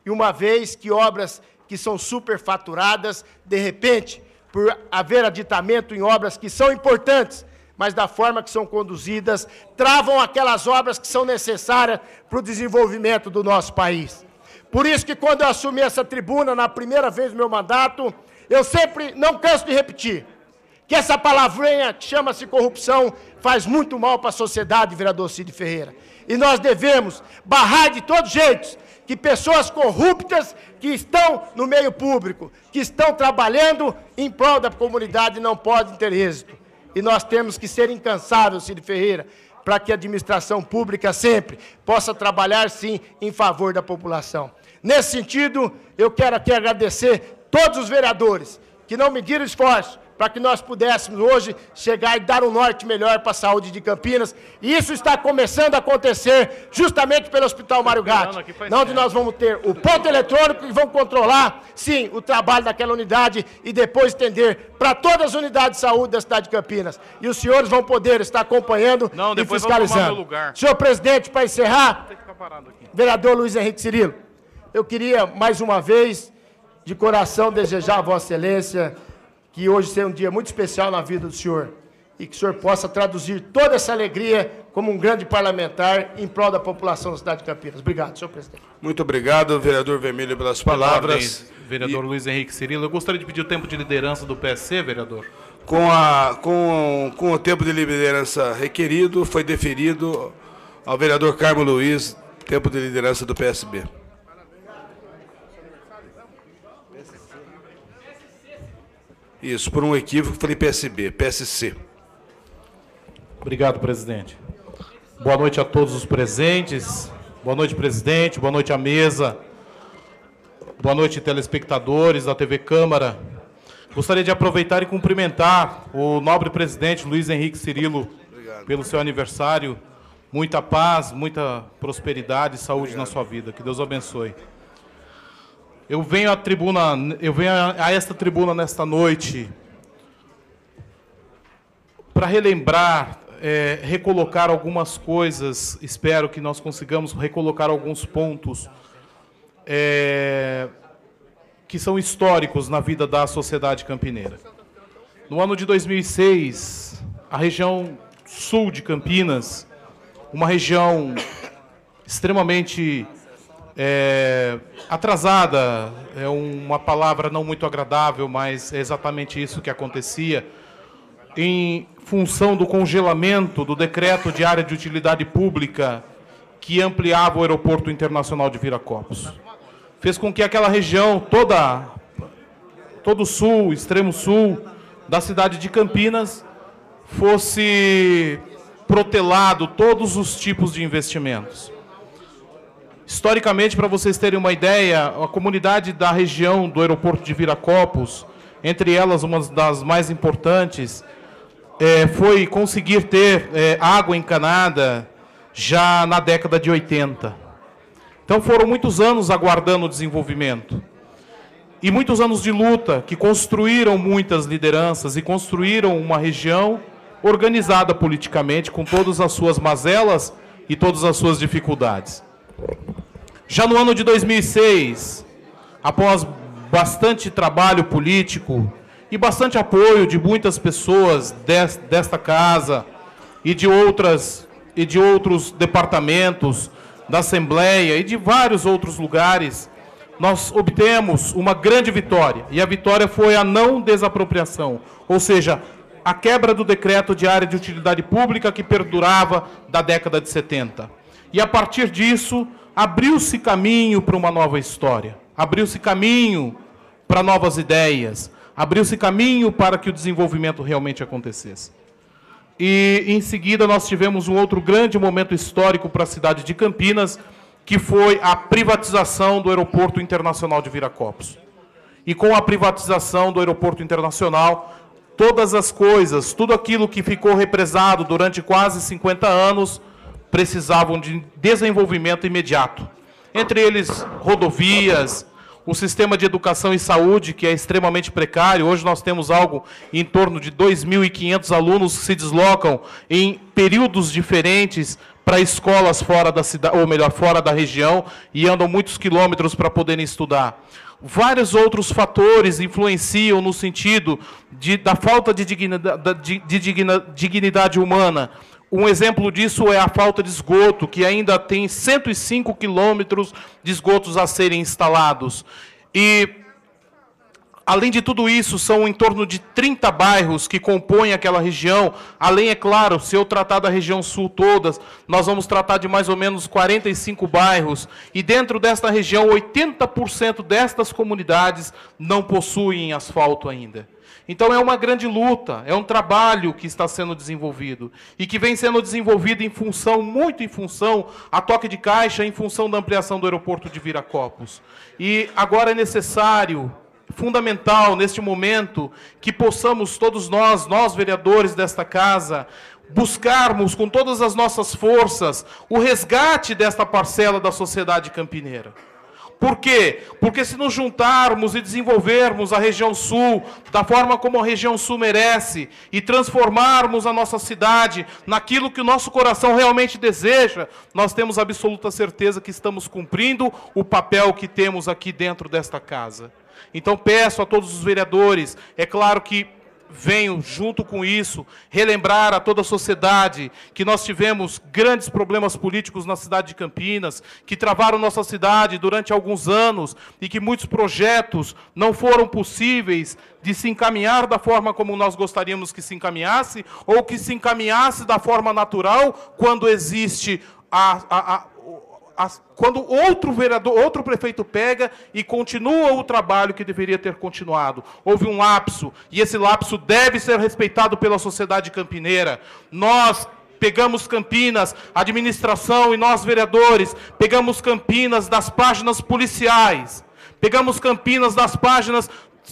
E uma vez que obras que são superfaturadas, de repente, por haver aditamento em obras que são importantes, mas da forma que são conduzidas, travam aquelas obras que são necessárias para o desenvolvimento do nosso país. Por isso que quando eu assumi essa tribuna, na primeira vez do meu mandato, eu sempre, não canso de repetir, que essa palavrinha que chama-se corrupção faz muito mal para a sociedade, vereador Cid Ferreira. E nós devemos barrar de todos os jeitos que pessoas corruptas que estão no meio público, que estão trabalhando em prol da comunidade, não podem ter êxito. E nós temos que ser incansáveis, Cid Ferreira, para que a administração pública sempre possa trabalhar, sim, em favor da população. Nesse sentido, eu quero aqui agradecer todos os vereadores que não mediram esforço para que nós pudéssemos hoje chegar e dar um norte melhor para a saúde de Campinas. E isso está começando a acontecer justamente pelo Hospital Mário Gatti, onde nós vamos ter o ponto eletrônico e vamos controlar, sim, o trabalho daquela unidade e depois estender para todas as unidades de saúde da cidade de Campinas. E os senhores vão poder estar acompanhando e fiscalizando. Senhor presidente, para encerrar, vereador Luiz Henrique Cirilo, eu queria mais uma vez, de coração, desejar a Vossa Excelência que hoje seja um dia muito especial na vida do senhor e que o senhor possa traduzir toda essa alegria como um grande parlamentar em prol da população da cidade de Campinas. Obrigado, senhor presidente. Muito obrigado, vereador Vermelho, pelas palavras. Parabéns, vereador Luiz Henrique Cirilo. Eu gostaria de pedir o tempo de liderança do PSC, vereador. Com o tempo de liderança requerido, foi deferido ao vereador Carmo Luiz, tempo de liderança do PSB. Isso, por um equívoco, falei PSB, PSC. Obrigado, presidente. Boa noite a todos os presentes. Boa noite, presidente. Boa noite à mesa. Boa noite, telespectadores da TV Câmara. Gostaria de aproveitar e cumprimentar o nobre presidente Luiz Henrique Cirilo pelo seu aniversário. Muita paz, muita prosperidade e saúde na sua vida. Que Deus o abençoe. Eu venho a esta tribuna nesta noite para relembrar, recolocar algumas coisas, espero que nós consigamos recolocar alguns pontos que são históricos na vida da sociedade campineira. No ano de 2006, a região sul de Campinas, uma região extremamente atrasada, é uma palavra não muito agradável, mas é exatamente isso que acontecia, em função do congelamento do decreto de área de utilidade pública que ampliava o aeroporto internacional de Viracopos. Fez com que aquela região, todo o sul, extremo sul da cidade de Campinas, fosse protelado todos os tipos de investimentos. Historicamente, para vocês terem uma ideia, a comunidade da região do aeroporto de Viracopos, entre elas uma das mais importantes, foi conseguir ter água encanada já na década de 80. Então foram muitos anos aguardando o desenvolvimento. E muitos anos de luta que construíram muitas lideranças e construíram uma região organizada politicamente, com todas as suas mazelas e todas as suas dificuldades. Já no ano de 2006, após bastante trabalho político e bastante apoio de muitas pessoas desta casa e de outros departamentos da Assembleia e de vários outros lugares, nós obtemos uma grande vitória. E a vitória foi a não desapropriação, ou seja, a quebra do decreto de área de utilidade pública que perdurava da década de 70. E a partir disso, abriu-se caminho para uma nova história, abriu-se caminho para novas ideias, abriu-se caminho para que o desenvolvimento realmente acontecesse. E, em seguida, nós tivemos um outro grande momento histórico para a cidade de Campinas, que foi a privatização do Aeroporto Internacional de Viracopos. E com a privatização do Aeroporto Internacional, todas as coisas, tudo aquilo que ficou represado durante quase 50 anos, precisavam de desenvolvimento imediato. Entre eles, rodovias, o sistema de educação e saúde, que é extremamente precário. Hoje nós temos algo em torno de 2.500 alunos que se deslocam em períodos diferentes para escolas fora da cidade, ou melhor, fora da região, e andam muitos quilômetros para poderem estudar. Vários outros fatores influenciam no sentido da falta de dignidade humana. Um exemplo disso é a falta de esgoto, que ainda tem 105 quilômetros de esgotos a serem instalados. E, além de tudo isso, são em torno de 30 bairros que compõem aquela região. Além, é claro, se eu tratar da região sul todas, nós vamos tratar de mais ou menos 45 bairros. E dentro desta região, 80% destas comunidades não possuem asfalto ainda. Então é uma grande luta, é um trabalho que está sendo desenvolvido e que vem sendo desenvolvido muito em função a toque de caixa, em função da ampliação do aeroporto de Viracopos. E agora é necessário, fundamental neste momento, que possamos todos nós vereadores desta casa, buscarmos com todas as nossas forças o resgate desta parcela da sociedade campineira. Por quê? Porque se nos juntarmos e desenvolvermos a região sul da forma como a região sul merece e transformarmos a nossa cidade naquilo que o nosso coração realmente deseja, nós temos absoluta certeza que estamos cumprindo o papel que temos aqui dentro desta casa. Então peço a todos os vereadores, é claro que venho, junto com isso, relembrar a toda a sociedade que nós tivemos grandes problemas políticos na cidade de Campinas, que travaram nossa cidade durante alguns anos e que muitos projetos não foram possíveis de se encaminhar da forma como nós gostaríamos que se encaminhasse, ou que se encaminhasse da forma natural, quando existe quando outro prefeito pega e continua o trabalho que deveria ter continuado. Houve um lapso, e esse lapso deve ser respeitado pela sociedade campineira. Nós pegamos Campinas, a administração e nós, vereadores, pegamos Campinas das páginas policiais, pegamos Campinas das páginas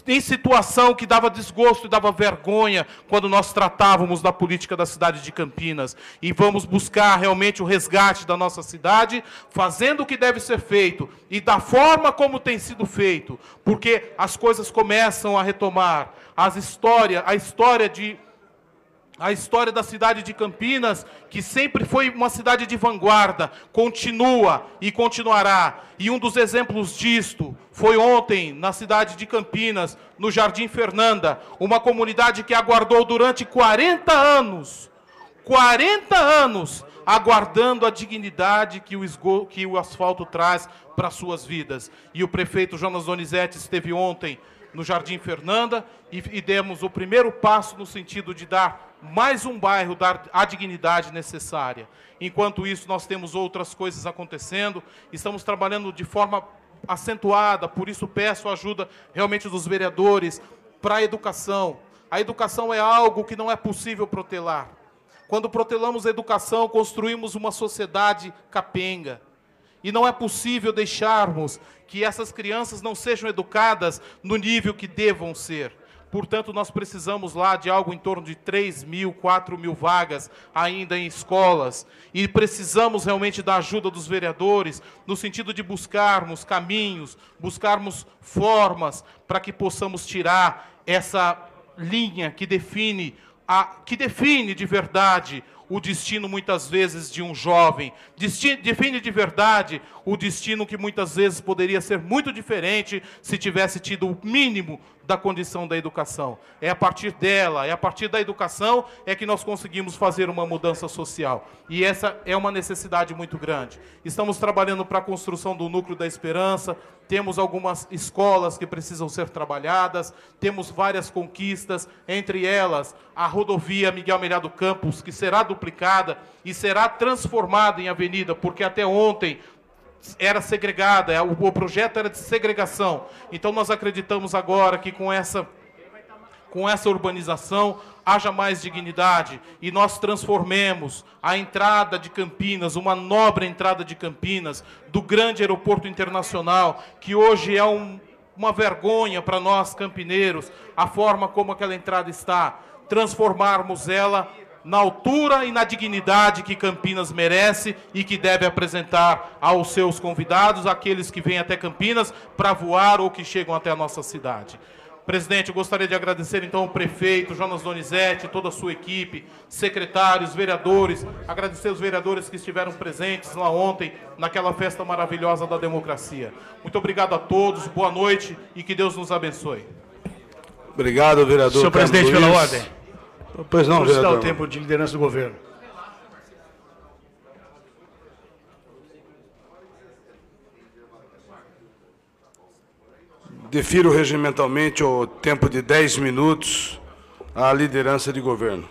em situação que dava desgosto e dava vergonha quando nós tratávamos da política da cidade de Campinas. E vamos buscar realmente o resgate da nossa cidade, fazendo o que deve ser feito e da forma como tem sido feito, porque as coisas começam a retomar. A história da cidade de Campinas, que sempre foi uma cidade de vanguarda, continua e continuará. E um dos exemplos disto foi ontem, na cidade de Campinas, no Jardim Fernanda, uma comunidade que aguardou durante 40 anos, aguardando a dignidade que o asfalto traz para suas vidas. E o prefeito Jonas Donizete esteve ontem no Jardim Fernanda e demos o primeiro passo no sentido de dar mais um bairro, dar a dignidade necessária. Enquanto isso, nós temos outras coisas acontecendo, estamos trabalhando de forma acentuada, por isso peço a ajuda realmente dos vereadores para a educação. A educação é algo que não é possível protelar. Quando protelamos a educação, construímos uma sociedade capenga. E não é possível deixarmos que essas crianças não sejam educadas no nível que devam ser. Portanto, nós precisamos lá de algo em torno de 3.000, 4.000 vagas ainda em escolas. E precisamos realmente da ajuda dos vereadores, no sentido de buscarmos caminhos, buscarmos formas para que possamos tirar essa linha que define de verdade o destino, muitas vezes, de um jovem. Define de verdade o destino que, muitas vezes, poderia ser muito diferente se tivesse tido o mínimo da condição da educação. É a partir dela, é a partir da educação é que nós conseguimos fazer uma mudança social. E essa é uma necessidade muito grande. Estamos trabalhando para a construção do Núcleo da Esperança, temos algumas escolas que precisam ser trabalhadas, temos várias conquistas, entre elas a rodovia Miguel Melhado Campos, que será duplicada e será transformada em avenida, porque até ontem era segregada, o projeto era de segregação. Então nós acreditamos agora que com com essa urbanização, haja mais dignidade e nós transformemos a entrada de Campinas, uma nobre entrada de Campinas, do grande aeroporto internacional, que hoje é uma vergonha para nós campineiros, a forma como aquela entrada está, transformarmos ela na altura e na dignidade que Campinas merece e que deve apresentar aos seus convidados, aqueles que vêm até Campinas para voar ou que chegam até a nossa cidade. Presidente, eu gostaria de agradecer então ao prefeito Jonas Donizete, toda a sua equipe, secretários, vereadores, agradecer os vereadores que estiveram presentes lá ontem, naquela festa maravilhosa da democracia. Muito obrigado a todos, boa noite e que Deus nos abençoe. Obrigado, vereador. Senhor presidente, pela ordem. Pois não, vereador. vereador. O tempo de liderança do governo. Defiro regimentalmente o tempo de 10 minutos à liderança de governo.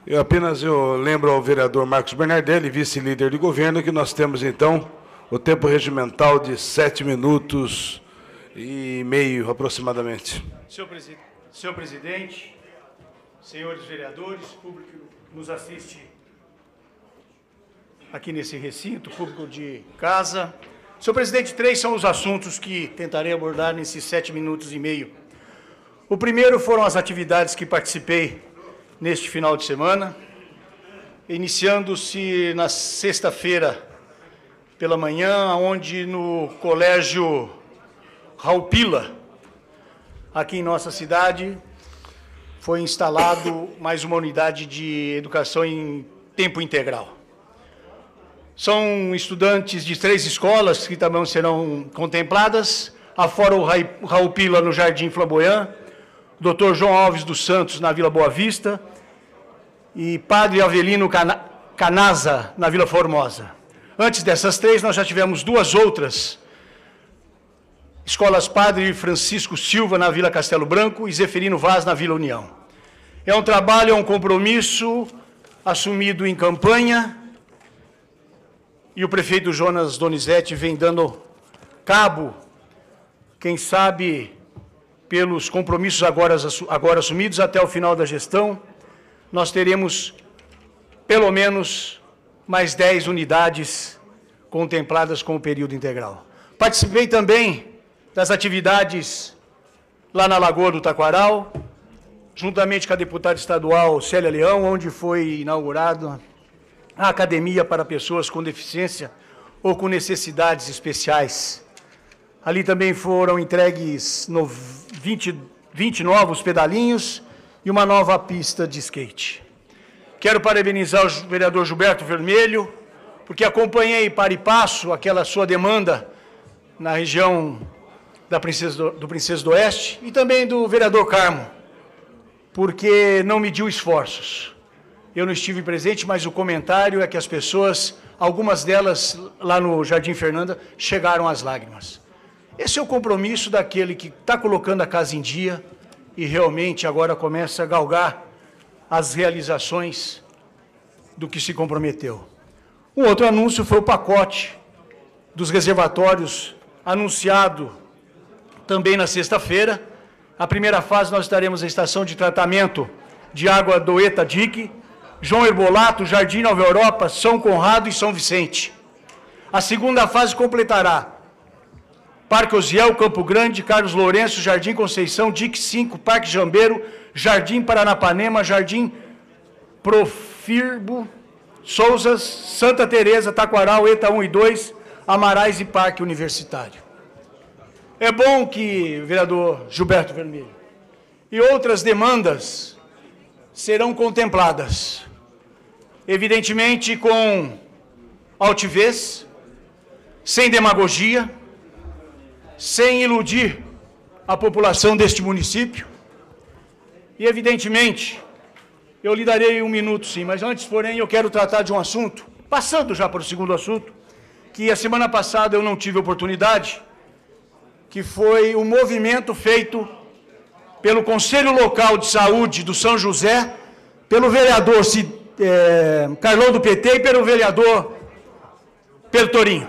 Eu lembro ao vereador Marcos Bernardelli, vice-líder de governo, que nós temos, então, o tempo regimental de 7 minutos e meio, aproximadamente. Senhor presidente, senhores vereadores, público que nos assiste aqui nesse recinto, público de casa. Senhor presidente, 3 são os assuntos que tentarei abordar nesses 7 minutos e meio. O primeiro foram as atividades que participei neste final de semana, iniciando-se na sexta-feira pela manhã, onde no Colégio Raul Pila, aqui em nossa cidade, foi instalado mais uma unidade de educação em tempo integral. São estudantes de 3 escolas que também serão contempladas, afora o Raul Pila no Jardim Flamboyant, Dr. João Alves dos Santos na Vila Boa Vista e Padre Avelino Canaza na Vila Formosa. Antes dessas 3, nós já tivemos 2 outras escolas Padre Francisco Silva na Vila Castelo Branco e Zeferino Vaz na Vila União. É um trabalho, é um compromisso assumido em campanha, e o prefeito Jonas Donizete vem dando cabo, quem sabe, pelos compromissos agora assumidos até o final da gestão, nós teremos pelo menos mais 10 unidades contempladas com o período integral. Participei também das atividades lá na Lagoa do Taquaral, juntamente com a deputada estadual Célia Leão, onde foi inaugurada a academia para pessoas com deficiência ou com necessidades especiais. Ali também foram entregues 20 novos pedalinhos e uma nova pista de skate. Quero parabenizar o vereador Gilberto Vermelho, porque acompanhei para e passo aquela sua demanda na região do Princesa do Oeste, e também do vereador Carmo, porque não mediu esforços. Eu não estive presente, mas o comentário é que as pessoas, algumas delas lá no Jardim Fernanda, chegaram às lágrimas. Esse é o compromisso daquele que está colocando a casa em dia e realmente agora começa a galgar as realizações do que se comprometeu. Um outro anúncio foi o pacote dos reservatórios, anunciado também na sexta-feira. A primeira fase nós estaremos na estação de tratamento de água do Etadic, João Herbolato, Jardim Nova Europa, São Conrado e São Vicente. A segunda fase completará Parque Osiel, Campo Grande, Carlos Lourenço, Jardim Conceição, DIC 5, Parque Jambeiro, Jardim Paranapanema, Jardim Profirbo, Souzas, Santa Teresa, Taquaral, ETA 1 e 2, Amarais e Parque Universitário. É bom que, vereador Gilberto Vermelho, e outras demandas serão contempladas, evidentemente com altivez, sem demagogia, sem iludir a população deste município. E, evidentemente, eu lhe darei 1 minuto, sim, mas antes, porém, eu quero tratar de um assunto, passando já para o segundo assunto, que a semana passada eu não tive oportunidade, que foi o movimento feito pelo Conselho Local de Saúde do São José, pelo vereador Carlão do PT e pelo vereador Pedro Torinho.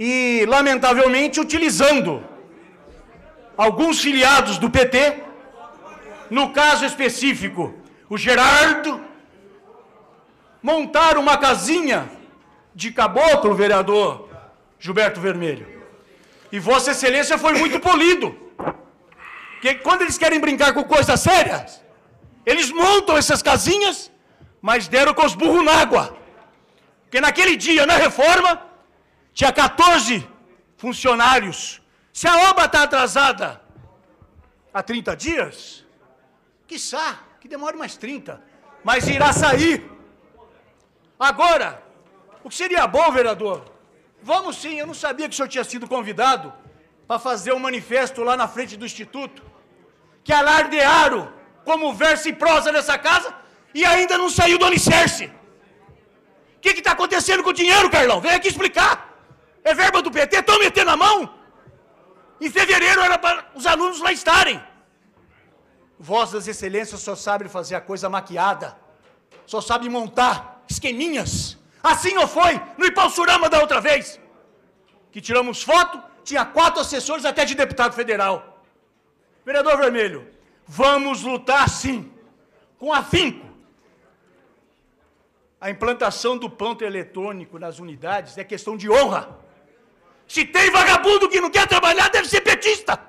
e, lamentavelmente, utilizando alguns filiados do PT, no caso específico, o Gerardo, montaram uma casinha de caboclo, vereador Gilberto Vermelho. E Vossa Excelência foi muito polido. Porque quando eles querem brincar com coisas sérias, eles montam essas casinhas, mas deram com os burros na água. Porque naquele dia, na reforma, tinha 14 funcionários. Se a obra está atrasada há 30 dias, quiçá, que demore mais 30, mas irá sair. Agora, o que seria bom, vereador, vamos sim, eu não sabia que o senhor tinha sido convidado para fazer um manifesto lá na frente do Instituto, que alardearam como verso e prosa nessa casa e ainda não saiu do alicerce. O que está acontecendo com o dinheiro, Carlão? Vem aqui explicar. É verba do PT? Estão metendo a mão? Em fevereiro era para os alunos lá estarem. Vossas Excelências só sabem fazer a coisa maquiada, só sabem montar esqueminhas. Assim não foi no Ipauçurama da outra vez, que tiramos foto, tinha 4 assessores até de deputado federal. Vereador Vermelho, vamos lutar sim, com afinco. A implantação do ponto eletrônico nas unidades é questão de honra. Se tem vagabundo que não quer trabalhar, deve ser petista.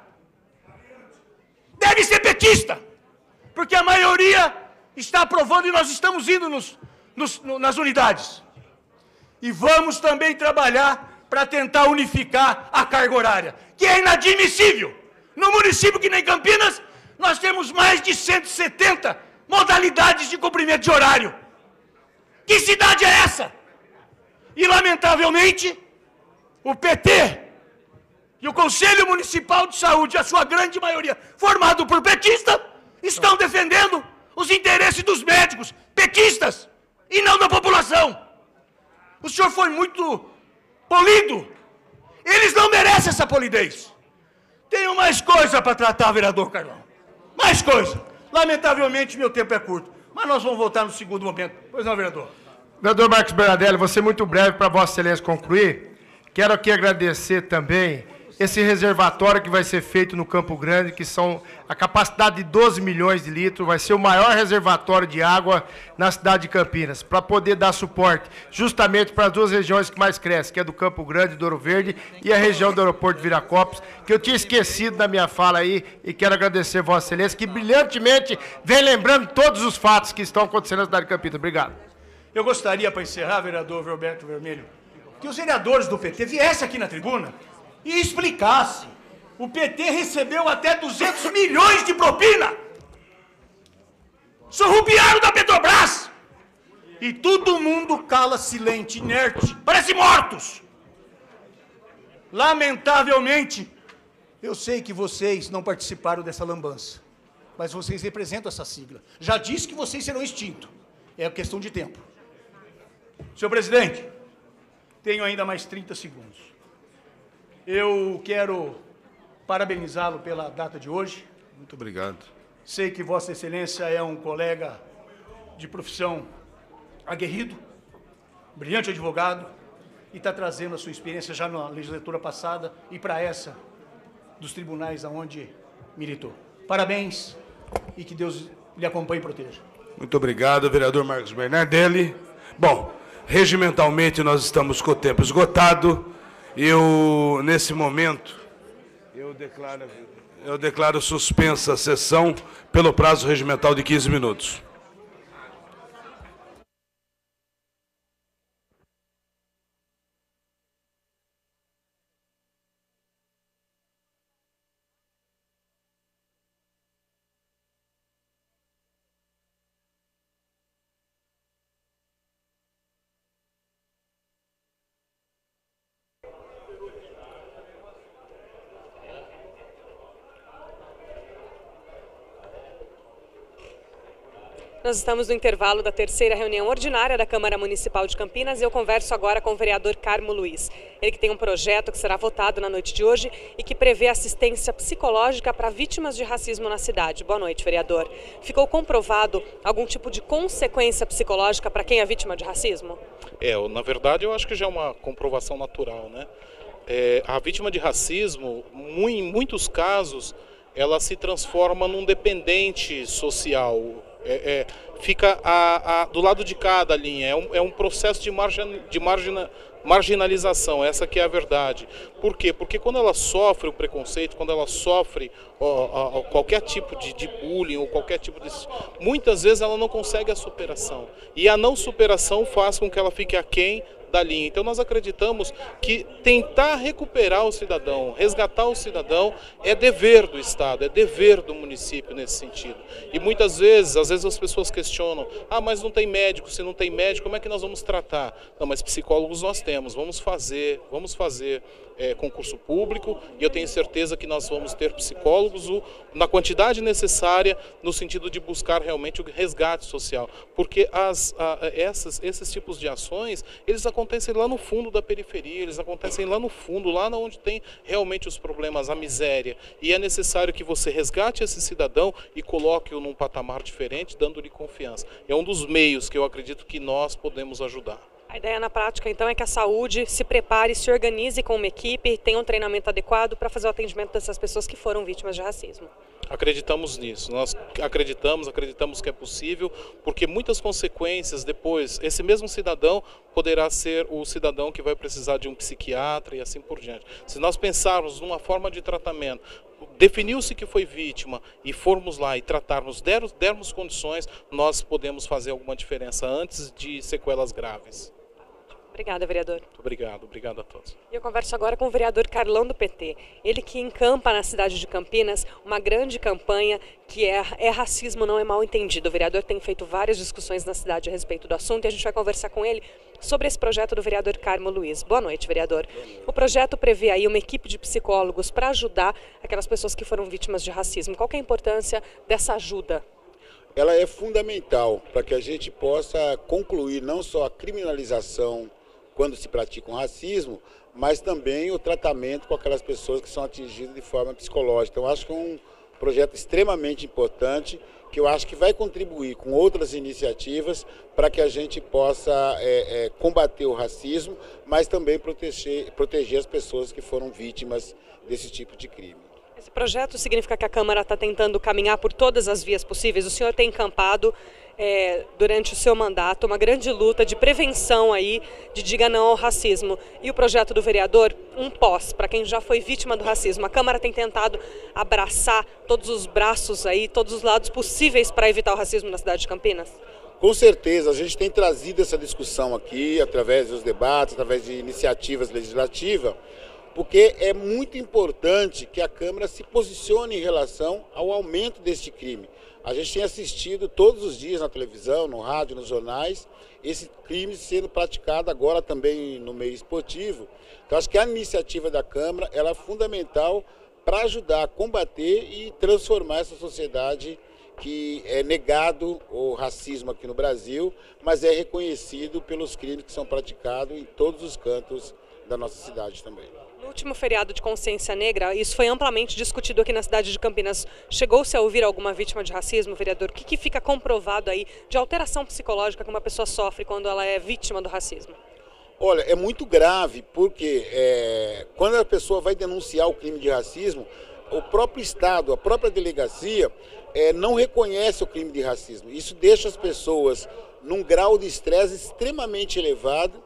Deve ser petista. Porque a maioria está aprovando e nós estamos indo nas unidades. E vamos também trabalhar para tentar unificar a carga horária, que é inadmissível. No município que nem Campinas, nós temos mais de 170 modalidades de cumprimento de horário. Que cidade é essa? E, lamentavelmente, o PT e o Conselho Municipal de Saúde, a sua grande maioria, formado por petistas, estão defendendo os interesses dos médicos, petistas, e não da população. O senhor foi muito polido. Eles não merecem essa polidez. Tenho mais coisa para tratar, vereador Carlão. Mais coisa. Lamentavelmente, meu tempo é curto. Mas nós vamos voltar no segundo momento. Pois não, vereador? Vereador Marcos Bernadelli, vou ser muito breve para Vossa Excelência concluir. Quero aqui agradecer também esse reservatório que vai ser feito no Campo Grande, que são a capacidade de 12 milhões de litros, vai ser o maior reservatório de água na cidade de Campinas, para poder dar suporte justamente para as 2 regiões que mais crescem, que é do Campo Grande, do Ouro Verde, e a região do aeroporto de Viracopos, que eu tinha esquecido na minha fala aí, e quero agradecer Vossa Excelência, que brilhantemente vem lembrando todos os fatos que estão acontecendo na cidade de Campinas. Obrigado. Eu gostaria, para encerrar, vereador Roberto Vermelho, que os vereadores do PT viessem aqui na tribuna e explicasse. O PT recebeu até 200 milhões de propina. Surrupiaram da Petrobras. E todo mundo cala silente, inerte, parece mortos. Lamentavelmente, eu sei que vocês não participaram dessa lambança, mas vocês representam essa sigla. Já disse que vocês serão extintos. É questão de tempo. Senhor presidente, tenho ainda mais 30 segundos. Eu quero parabenizá-lo pela data de hoje. Muito obrigado. Sei que Vossa Excelência é um colega de profissão aguerrido, brilhante advogado, e está trazendo a sua experiência já na legislatura passada e para essa dos tribunais aonde militou. Parabéns e que Deus lhe acompanhe e proteja. Muito obrigado, vereador Marcos Bernardelli. Bom, regimentalmente nós estamos com o tempo esgotado. Eu, nesse momento, eu declaro suspensa a sessão pelo prazo regimental de 15 minutos. Nós estamos no intervalo da terceira reunião ordinária da Câmara Municipal de Campinas e eu converso agora com o vereador Carmo Luiz. Ele que tem um projeto que será votado na noite de hoje e que prevê assistência psicológica para vítimas de racismo na cidade. Boa noite, vereador. Ficou comprovado algum tipo de consequência psicológica para quem é vítima de racismo? Na verdade, eu acho que já é uma comprovação natural, né? a vítima de racismo, em muitos casos, ela se transforma num dependente social, fica do lado de cá da linha, é um processo de marginalização, essa que é a verdade. Por quê? Porque quando ela sofre o preconceito, quando ela sofre qualquer tipo de bullying ou qualquer tipo de... muitas vezes ela não consegue a superação. E a não superação faz com que ela fique aquém da linha. Então nós acreditamos que tentar recuperar o cidadão, resgatar o cidadão, é dever do Estado, é dever do município nesse sentido. E muitas vezes, às vezes as pessoas questionam, mas não tem médico, se não tem médico, como é que nós vamos tratar? Não, mas psicólogos nós temos, vamos fazer concurso público, e eu tenho certeza que nós vamos ter psicólogos na quantidade necessária, no sentido de buscar realmente o resgate social, porque esses tipos de ações, eles acontecem lá no fundo da periferia, eles acontecem lá no fundo, lá onde tem realmente os problemas, a miséria, e é necessário que você resgate esse cidadão e coloque-o num patamar diferente, dando-lhe confiança. É um dos meios que eu acredito que nós podemos ajudar. A ideia na prática, então, é que a saúde se prepare, se organize com uma equipe, tenha um treinamento adequado para fazer o atendimento dessas pessoas que foram vítimas de racismo. Acreditamos nisso, nós acreditamos que é possível, porque muitas consequências depois, esse mesmo cidadão poderá ser o cidadão que vai precisar de um psiquiatra e assim por diante. Se nós pensarmos numa forma de tratamento, definiu-se que foi vítima e formos lá e tratarmos, dermos condições, nós podemos fazer alguma diferença antes de sequelas graves. Obrigada, vereador. Muito obrigado a todos. E eu converso agora com o vereador Carlão do PT. Ele que encampa na cidade de Campinas uma grande campanha que é racismo não é mal entendido. O vereador tem feito várias discussões na cidade a respeito do assunto e a gente vai conversar com ele sobre esse projeto do vereador Carmo Luiz. Boa noite, vereador. O projeto prevê aí uma equipe de psicólogos para ajudar aquelas pessoas que foram vítimas de racismo. Qual que é a importância dessa ajuda? Ela é fundamental para que a gente possa concluir não só a criminalização quando se pratica um racismo, mas também o tratamento com aquelas pessoas que são atingidas de forma psicológica. Então, acho que é um projeto extremamente importante, que eu acho que vai contribuir com outras iniciativas para que a gente possa combater o racismo, mas também proteger as pessoas que foram vítimas desse tipo de crime. Esse projeto significa que a Câmara está tentando caminhar por todas as vias possíveis. O senhor tem encampado durante o seu mandato uma grande luta de prevenção aí, de diga não ao racismo. E o projeto do vereador, um pós, para quem já foi vítima do racismo. A Câmara tem tentado abraçar todos os braços aí, todos os lados possíveis para evitar o racismo na cidade de Campinas? Com certeza, a gente tem trazido essa discussão aqui, através dos debates, através de iniciativas legislativas, porque é muito importante que a Câmara se posicione em relação ao aumento deste crime. A gente tem assistido todos os dias na televisão, no rádio, nos jornais, esse crime sendo praticado agora também no meio esportivo. Então, acho que a iniciativa da Câmara ela é fundamental para ajudar a combater e transformar essa sociedade que é negado o racismo aqui no Brasil, mas é reconhecido pelos crimes que são praticados em todos os cantos da nossa cidade também. No último feriado de consciência negra, isso foi amplamente discutido aqui na cidade de Campinas. Chegou-se a ouvir alguma vítima de racismo, vereador? O que fica comprovado aí de alteração psicológica que uma pessoa sofre quando ela é vítima do racismo? Olha, é muito grave, porque quando a pessoa vai denunciar o crime de racismo, o próprio Estado, a própria delegacia, não reconhece o crime de racismo. Isso deixa as pessoas num grau de estresse extremamente elevado,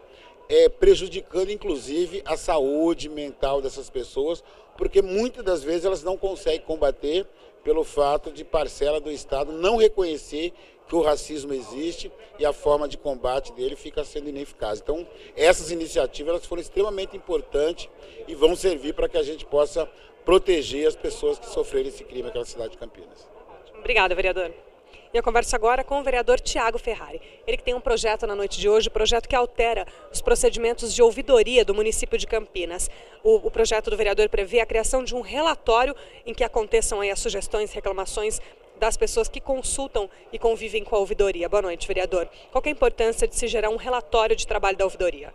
prejudicando inclusive a saúde mental dessas pessoas, porque muitas das vezes elas não conseguem combater pelo fato de parcela do Estado não reconhecer que o racismo existe e a forma de combate dele fica sendo ineficaz. Então, essas iniciativas elas foram extremamente importantes e vão servir para que a gente possa proteger as pessoas que sofreram esse crime aqui na cidade de Campinas. Obrigada, vereador. E eu converso agora com o vereador Tiago Ferrari. Ele que tem um projeto na noite de hoje, um projeto que altera os procedimentos de ouvidoria do município de Campinas. O projeto do vereador prevê a criação de um relatório em que aconteçam aí as sugestões, reclamações das pessoas que consultam e convivem com a ouvidoria. Boa noite, vereador. Qual que é a importância de se gerar um relatório de trabalho da ouvidoria?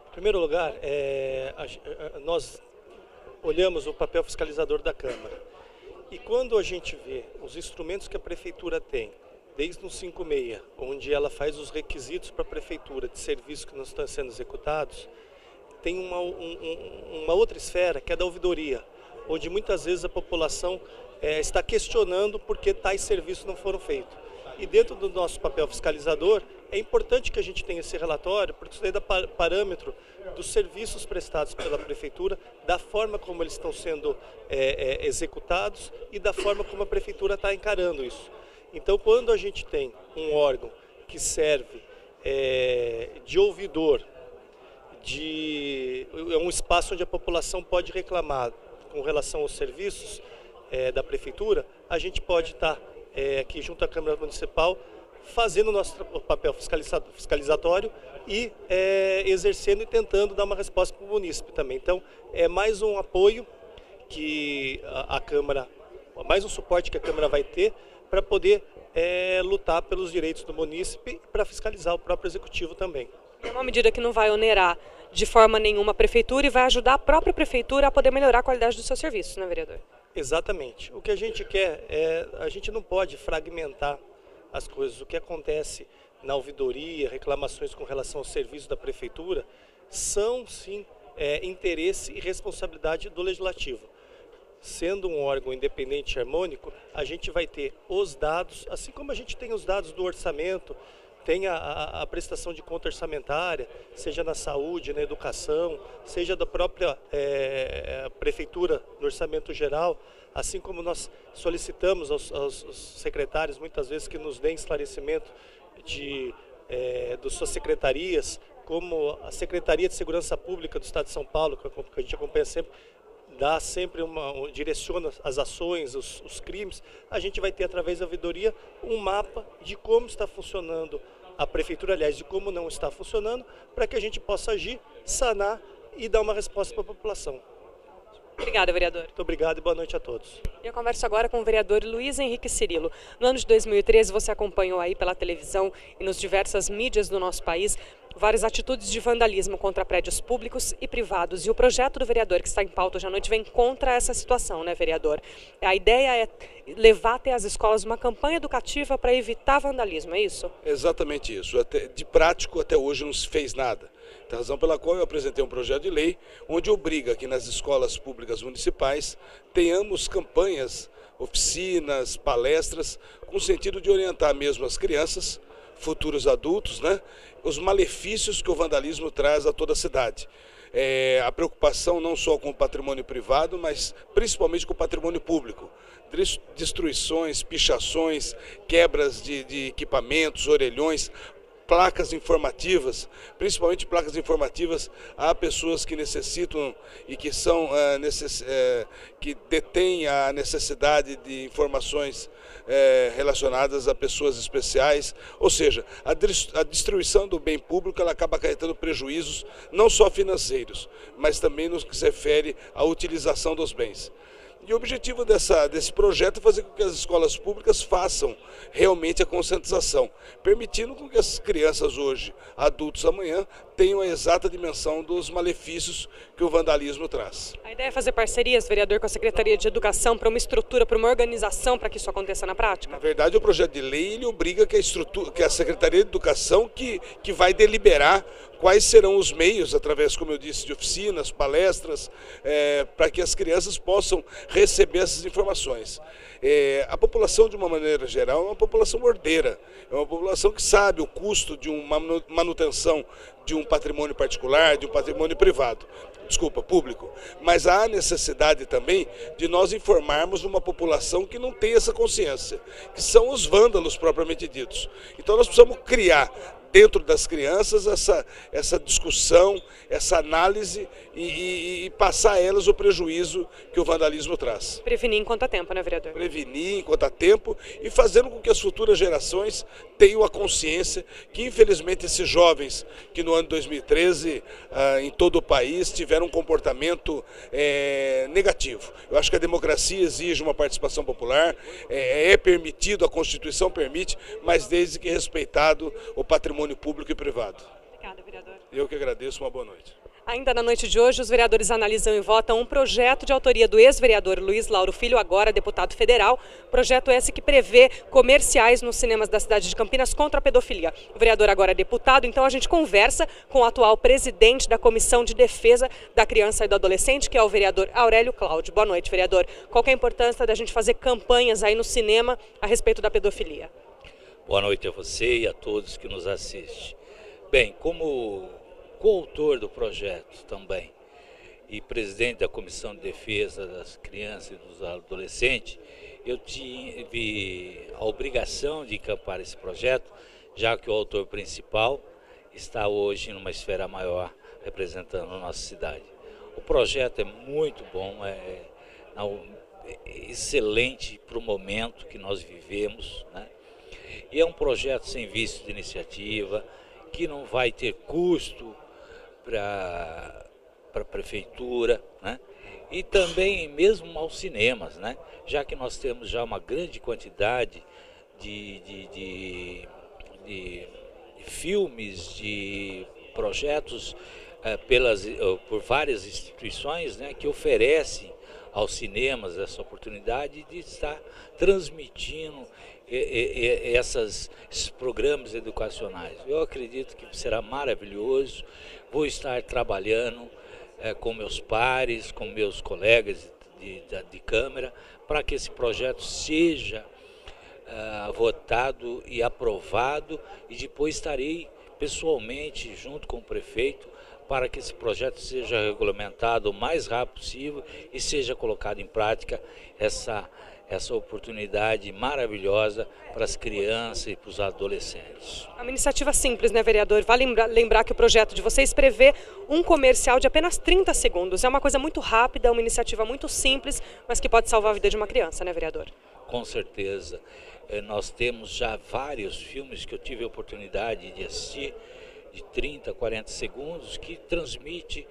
Em primeiro lugar, nós olhamos o papel fiscalizador da Câmara. E quando a gente vê os instrumentos que a Prefeitura tem, desde o 56, onde ela faz os requisitos para a Prefeitura de serviços que não estão sendo executados, tem uma outra esfera, que é da ouvidoria, onde muitas vezes a população está questionando por que tais serviços não foram feitos. E dentro do nosso papel fiscalizador, é importante que a gente tenha esse relatório, porque isso daí dá parâmetro dos serviços prestados pela Prefeitura, da forma como eles estão sendo executados e da forma como a Prefeitura está encarando isso. Então, quando a gente tem um órgão que serve de ouvidor, é um espaço onde a população pode reclamar com relação aos serviços da Prefeitura, a gente pode estar aqui junto à Câmara Municipal fazendo o nosso papel fiscalizatório e exercendo e tentando dar uma resposta para o munícipe também. Então, é mais um apoio que a Câmara, mais um suporte que a Câmara vai ter para poder lutar pelos direitos do munícipe e para fiscalizar o próprio Executivo também. É uma medida que não vai onerar de forma nenhuma a Prefeitura e vai ajudar a própria Prefeitura a poder melhorar a qualidade dos seus serviços, né, vereador? Exatamente. O que a gente quer a gente não pode fragmentar as coisas. O que acontece na ouvidoria, reclamações com relação aos serviços da Prefeitura, são sim interesse e responsabilidade do Legislativo. Sendo um órgão independente e harmônico, a gente vai ter os dados, assim como a gente tem os dados do orçamento, tem a prestação de conta orçamentária, seja na saúde, na educação, seja da própria Prefeitura no orçamento geral, assim como nós solicitamos aos secretários, muitas vezes, que nos deem esclarecimento das suas secretarias, como a Secretaria de Segurança Pública do Estado de São Paulo, que a gente acompanha sempre, dá sempre direciona as ações, os crimes, a gente vai ter, através da ouvidoria, um mapa de como está funcionando a Prefeitura, aliás, de como não está funcionando, para que a gente possa agir, sanar e dar uma resposta para a população. Obrigada, vereador. Muito obrigado e boa noite a todos. Eu converso agora com o vereador Luiz Henrique Cirilo. No ano de 2013, você acompanhou aí pela televisão e nas diversas mídias do nosso país várias atitudes de vandalismo contra prédios públicos e privados. E o projeto do vereador que está em pauta hoje à noite vem contra essa situação, né, vereador? A ideia é levar até as escolas uma campanha educativa para evitar vandalismo, é isso? Exatamente isso. De prático, até hoje não se fez nada. É a razão pela qual eu apresentei um projeto de lei onde obriga que nas escolas públicas municipais tenhamos campanhas, oficinas, palestras, com o sentido de orientar mesmo as crianças, futuros adultos, né, os malefícios que o vandalismo traz a toda a cidade. A preocupação não só com o patrimônio privado, mas principalmente com o patrimônio público. Destruições, pichações, quebras de equipamentos, orelhões, placas informativas, principalmente placas informativas a pessoas que necessitam e que são que detêm a necessidade de informações relacionadas a pessoas especiais, ou seja, a destruição do bem público ela acaba acarretando prejuízos não só financeiros, mas também no que se refere à utilização dos bens. E o objetivo desse projeto é fazer com que as escolas públicas façam realmente a conscientização, permitindo com que as crianças hoje, adultos amanhã, tenham a exata dimensão dos malefícios que o vandalismo traz. A ideia é fazer parcerias, vereador, com a Secretaria de Educação para uma estrutura, para uma organização para que isso aconteça na prática? Na verdade, o projeto de lei ele obriga que a Secretaria de Educação que vai deliberar quais serão os meios, através, como eu disse, de oficinas, palestras, para que as crianças possam receber essas informações. A população, de uma maneira geral, é uma população ordeira, é uma população que sabe o custo de uma manutenção de um patrimônio particular, de um patrimônio privado, público. Mas há necessidade também de nós informarmos uma população que não tem essa consciência, que são os vândalos propriamente ditos. Então nós precisamos criar dentro das crianças essa discussão, essa análise e passar a elas o prejuízo que o vandalismo traz. Prevenir enquanto há tempo, né, vereador? Prevenir enquanto há tempo e fazendo com que as futuras gerações tenham a consciência que, infelizmente, esses jovens que no ano de 2013, em todo o país, tiveram um comportamento negativo. Eu acho que a democracia exige uma participação popular, é permitido, a Constituição permite, mas desde que respeitado o patrimônio público e privado. Obrigada, vereador. Eu que agradeço, uma boa noite. Ainda na noite de hoje, os vereadores analisam e votam um projeto de autoria do ex-vereador Luiz Lauro Filho, agora deputado federal. Projeto esse que prevê comerciais nos cinemas da cidade de Campinas contra a pedofilia. O vereador agora é deputado, então a gente conversa com o atual presidente da Comissão de Defesa da Criança e do Adolescente, que é o vereador Aurélio Cláudio. Boa noite, vereador. Qual que é a importância da gente fazer campanhas aí no cinema a respeito da pedofilia? Boa noite a você e a todos que nos assistem. Bem, como coautor do projeto também e presidente da Comissão de Defesa das Crianças e dos Adolescentes, eu tive a obrigação de encampar esse projeto, já que o autor principal está hoje numa esfera maior representando a nossa cidade. O projeto é muito bom, é excelente para o momento que nós vivemos, né? E é um projeto sem vício de iniciativa, que não vai ter custo para a prefeitura, né? E também mesmo aos cinemas, né? Já que nós temos já uma grande quantidade de filmes, de projetos por várias instituições, né, que oferecem aos cinemas essa oportunidade de estar transmitindo esses programas educacionais. Eu acredito que será maravilhoso. Vou estar trabalhando com meus pares, com meus colegas de Câmara, para que esse projeto seja votado e aprovado, e depois estarei pessoalmente junto com o prefeito para que esse projeto seja regulamentado o mais rápido possível e seja colocado em prática essa oportunidade maravilhosa para as crianças e para os adolescentes. É uma iniciativa simples, né, vereador? Vale lembrar que o projeto de vocês prevê um comercial de apenas 30 segundos. É uma coisa muito rápida, uma iniciativa muito simples, mas que pode salvar a vida de uma criança, né, vereador? Com certeza. Nós temos já vários filmes que eu tive a oportunidade de assistir, de 30, 40 segundos, que transmite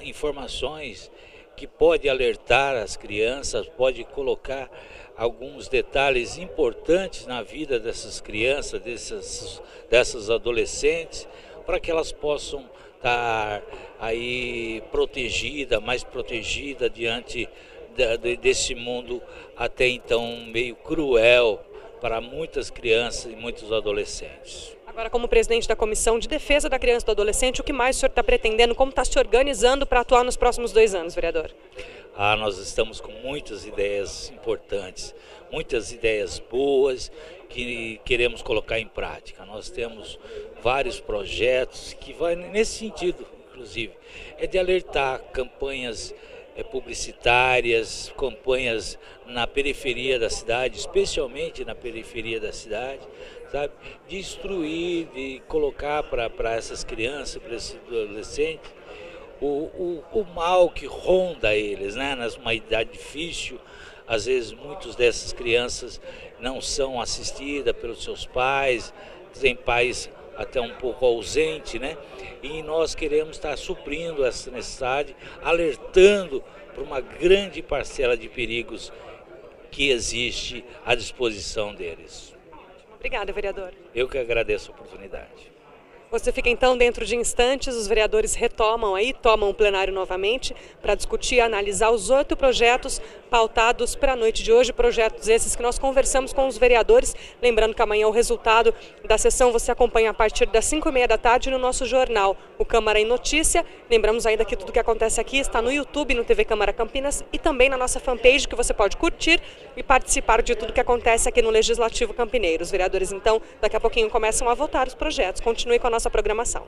informações que pode alertar as crianças, pode colocar alguns detalhes importantes na vida dessas crianças, dessas adolescentes, para que elas possam estar aí mais protegida diante desse mundo até então meio cruel para muitas crianças e muitos adolescentes. Agora, como presidente da Comissão de Defesa da Criança e do Adolescente, o que mais o senhor está pretendendo, como está se organizando para atuar nos próximos 2 anos, vereador? Nós estamos com muitas ideias importantes, muitas ideias boas que queremos colocar em prática. Nós temos vários projetos que vão nesse sentido, inclusive, de alertar campanhas publicitárias, campanhas na periferia da cidade, especialmente na periferia da cidade, sabe? De instruir, de colocar para essas crianças, para esses adolescentes, o mal que ronda eles, né? Numa idade difícil, às vezes muitas dessas crianças não são assistidas pelos seus pais, têm pais até um pouco ausente, né? E nós queremos estar suprindo essa necessidade, alertando para uma grande parcela de perigos que existe à disposição deles. Obrigada, vereador. Eu que agradeço a oportunidade. Você fica então dentro de instantes, os vereadores tomam o plenário novamente para discutir e analisar os 8 projetos pautados para a noite de hoje, projetos esses que nós conversamos com os vereadores, lembrando que amanhã o resultado da sessão você acompanha a partir das 5h30 da tarde no nosso jornal, o Câmara em Notícia. Lembramos ainda que tudo que acontece aqui está no YouTube, no TV Câmara Campinas e também na nossa fanpage, que você pode curtir e participar de tudo que acontece aqui no Legislativo Campineiro. Os vereadores então daqui a pouquinho começam a votar os projetos. Continue com a nossa programação.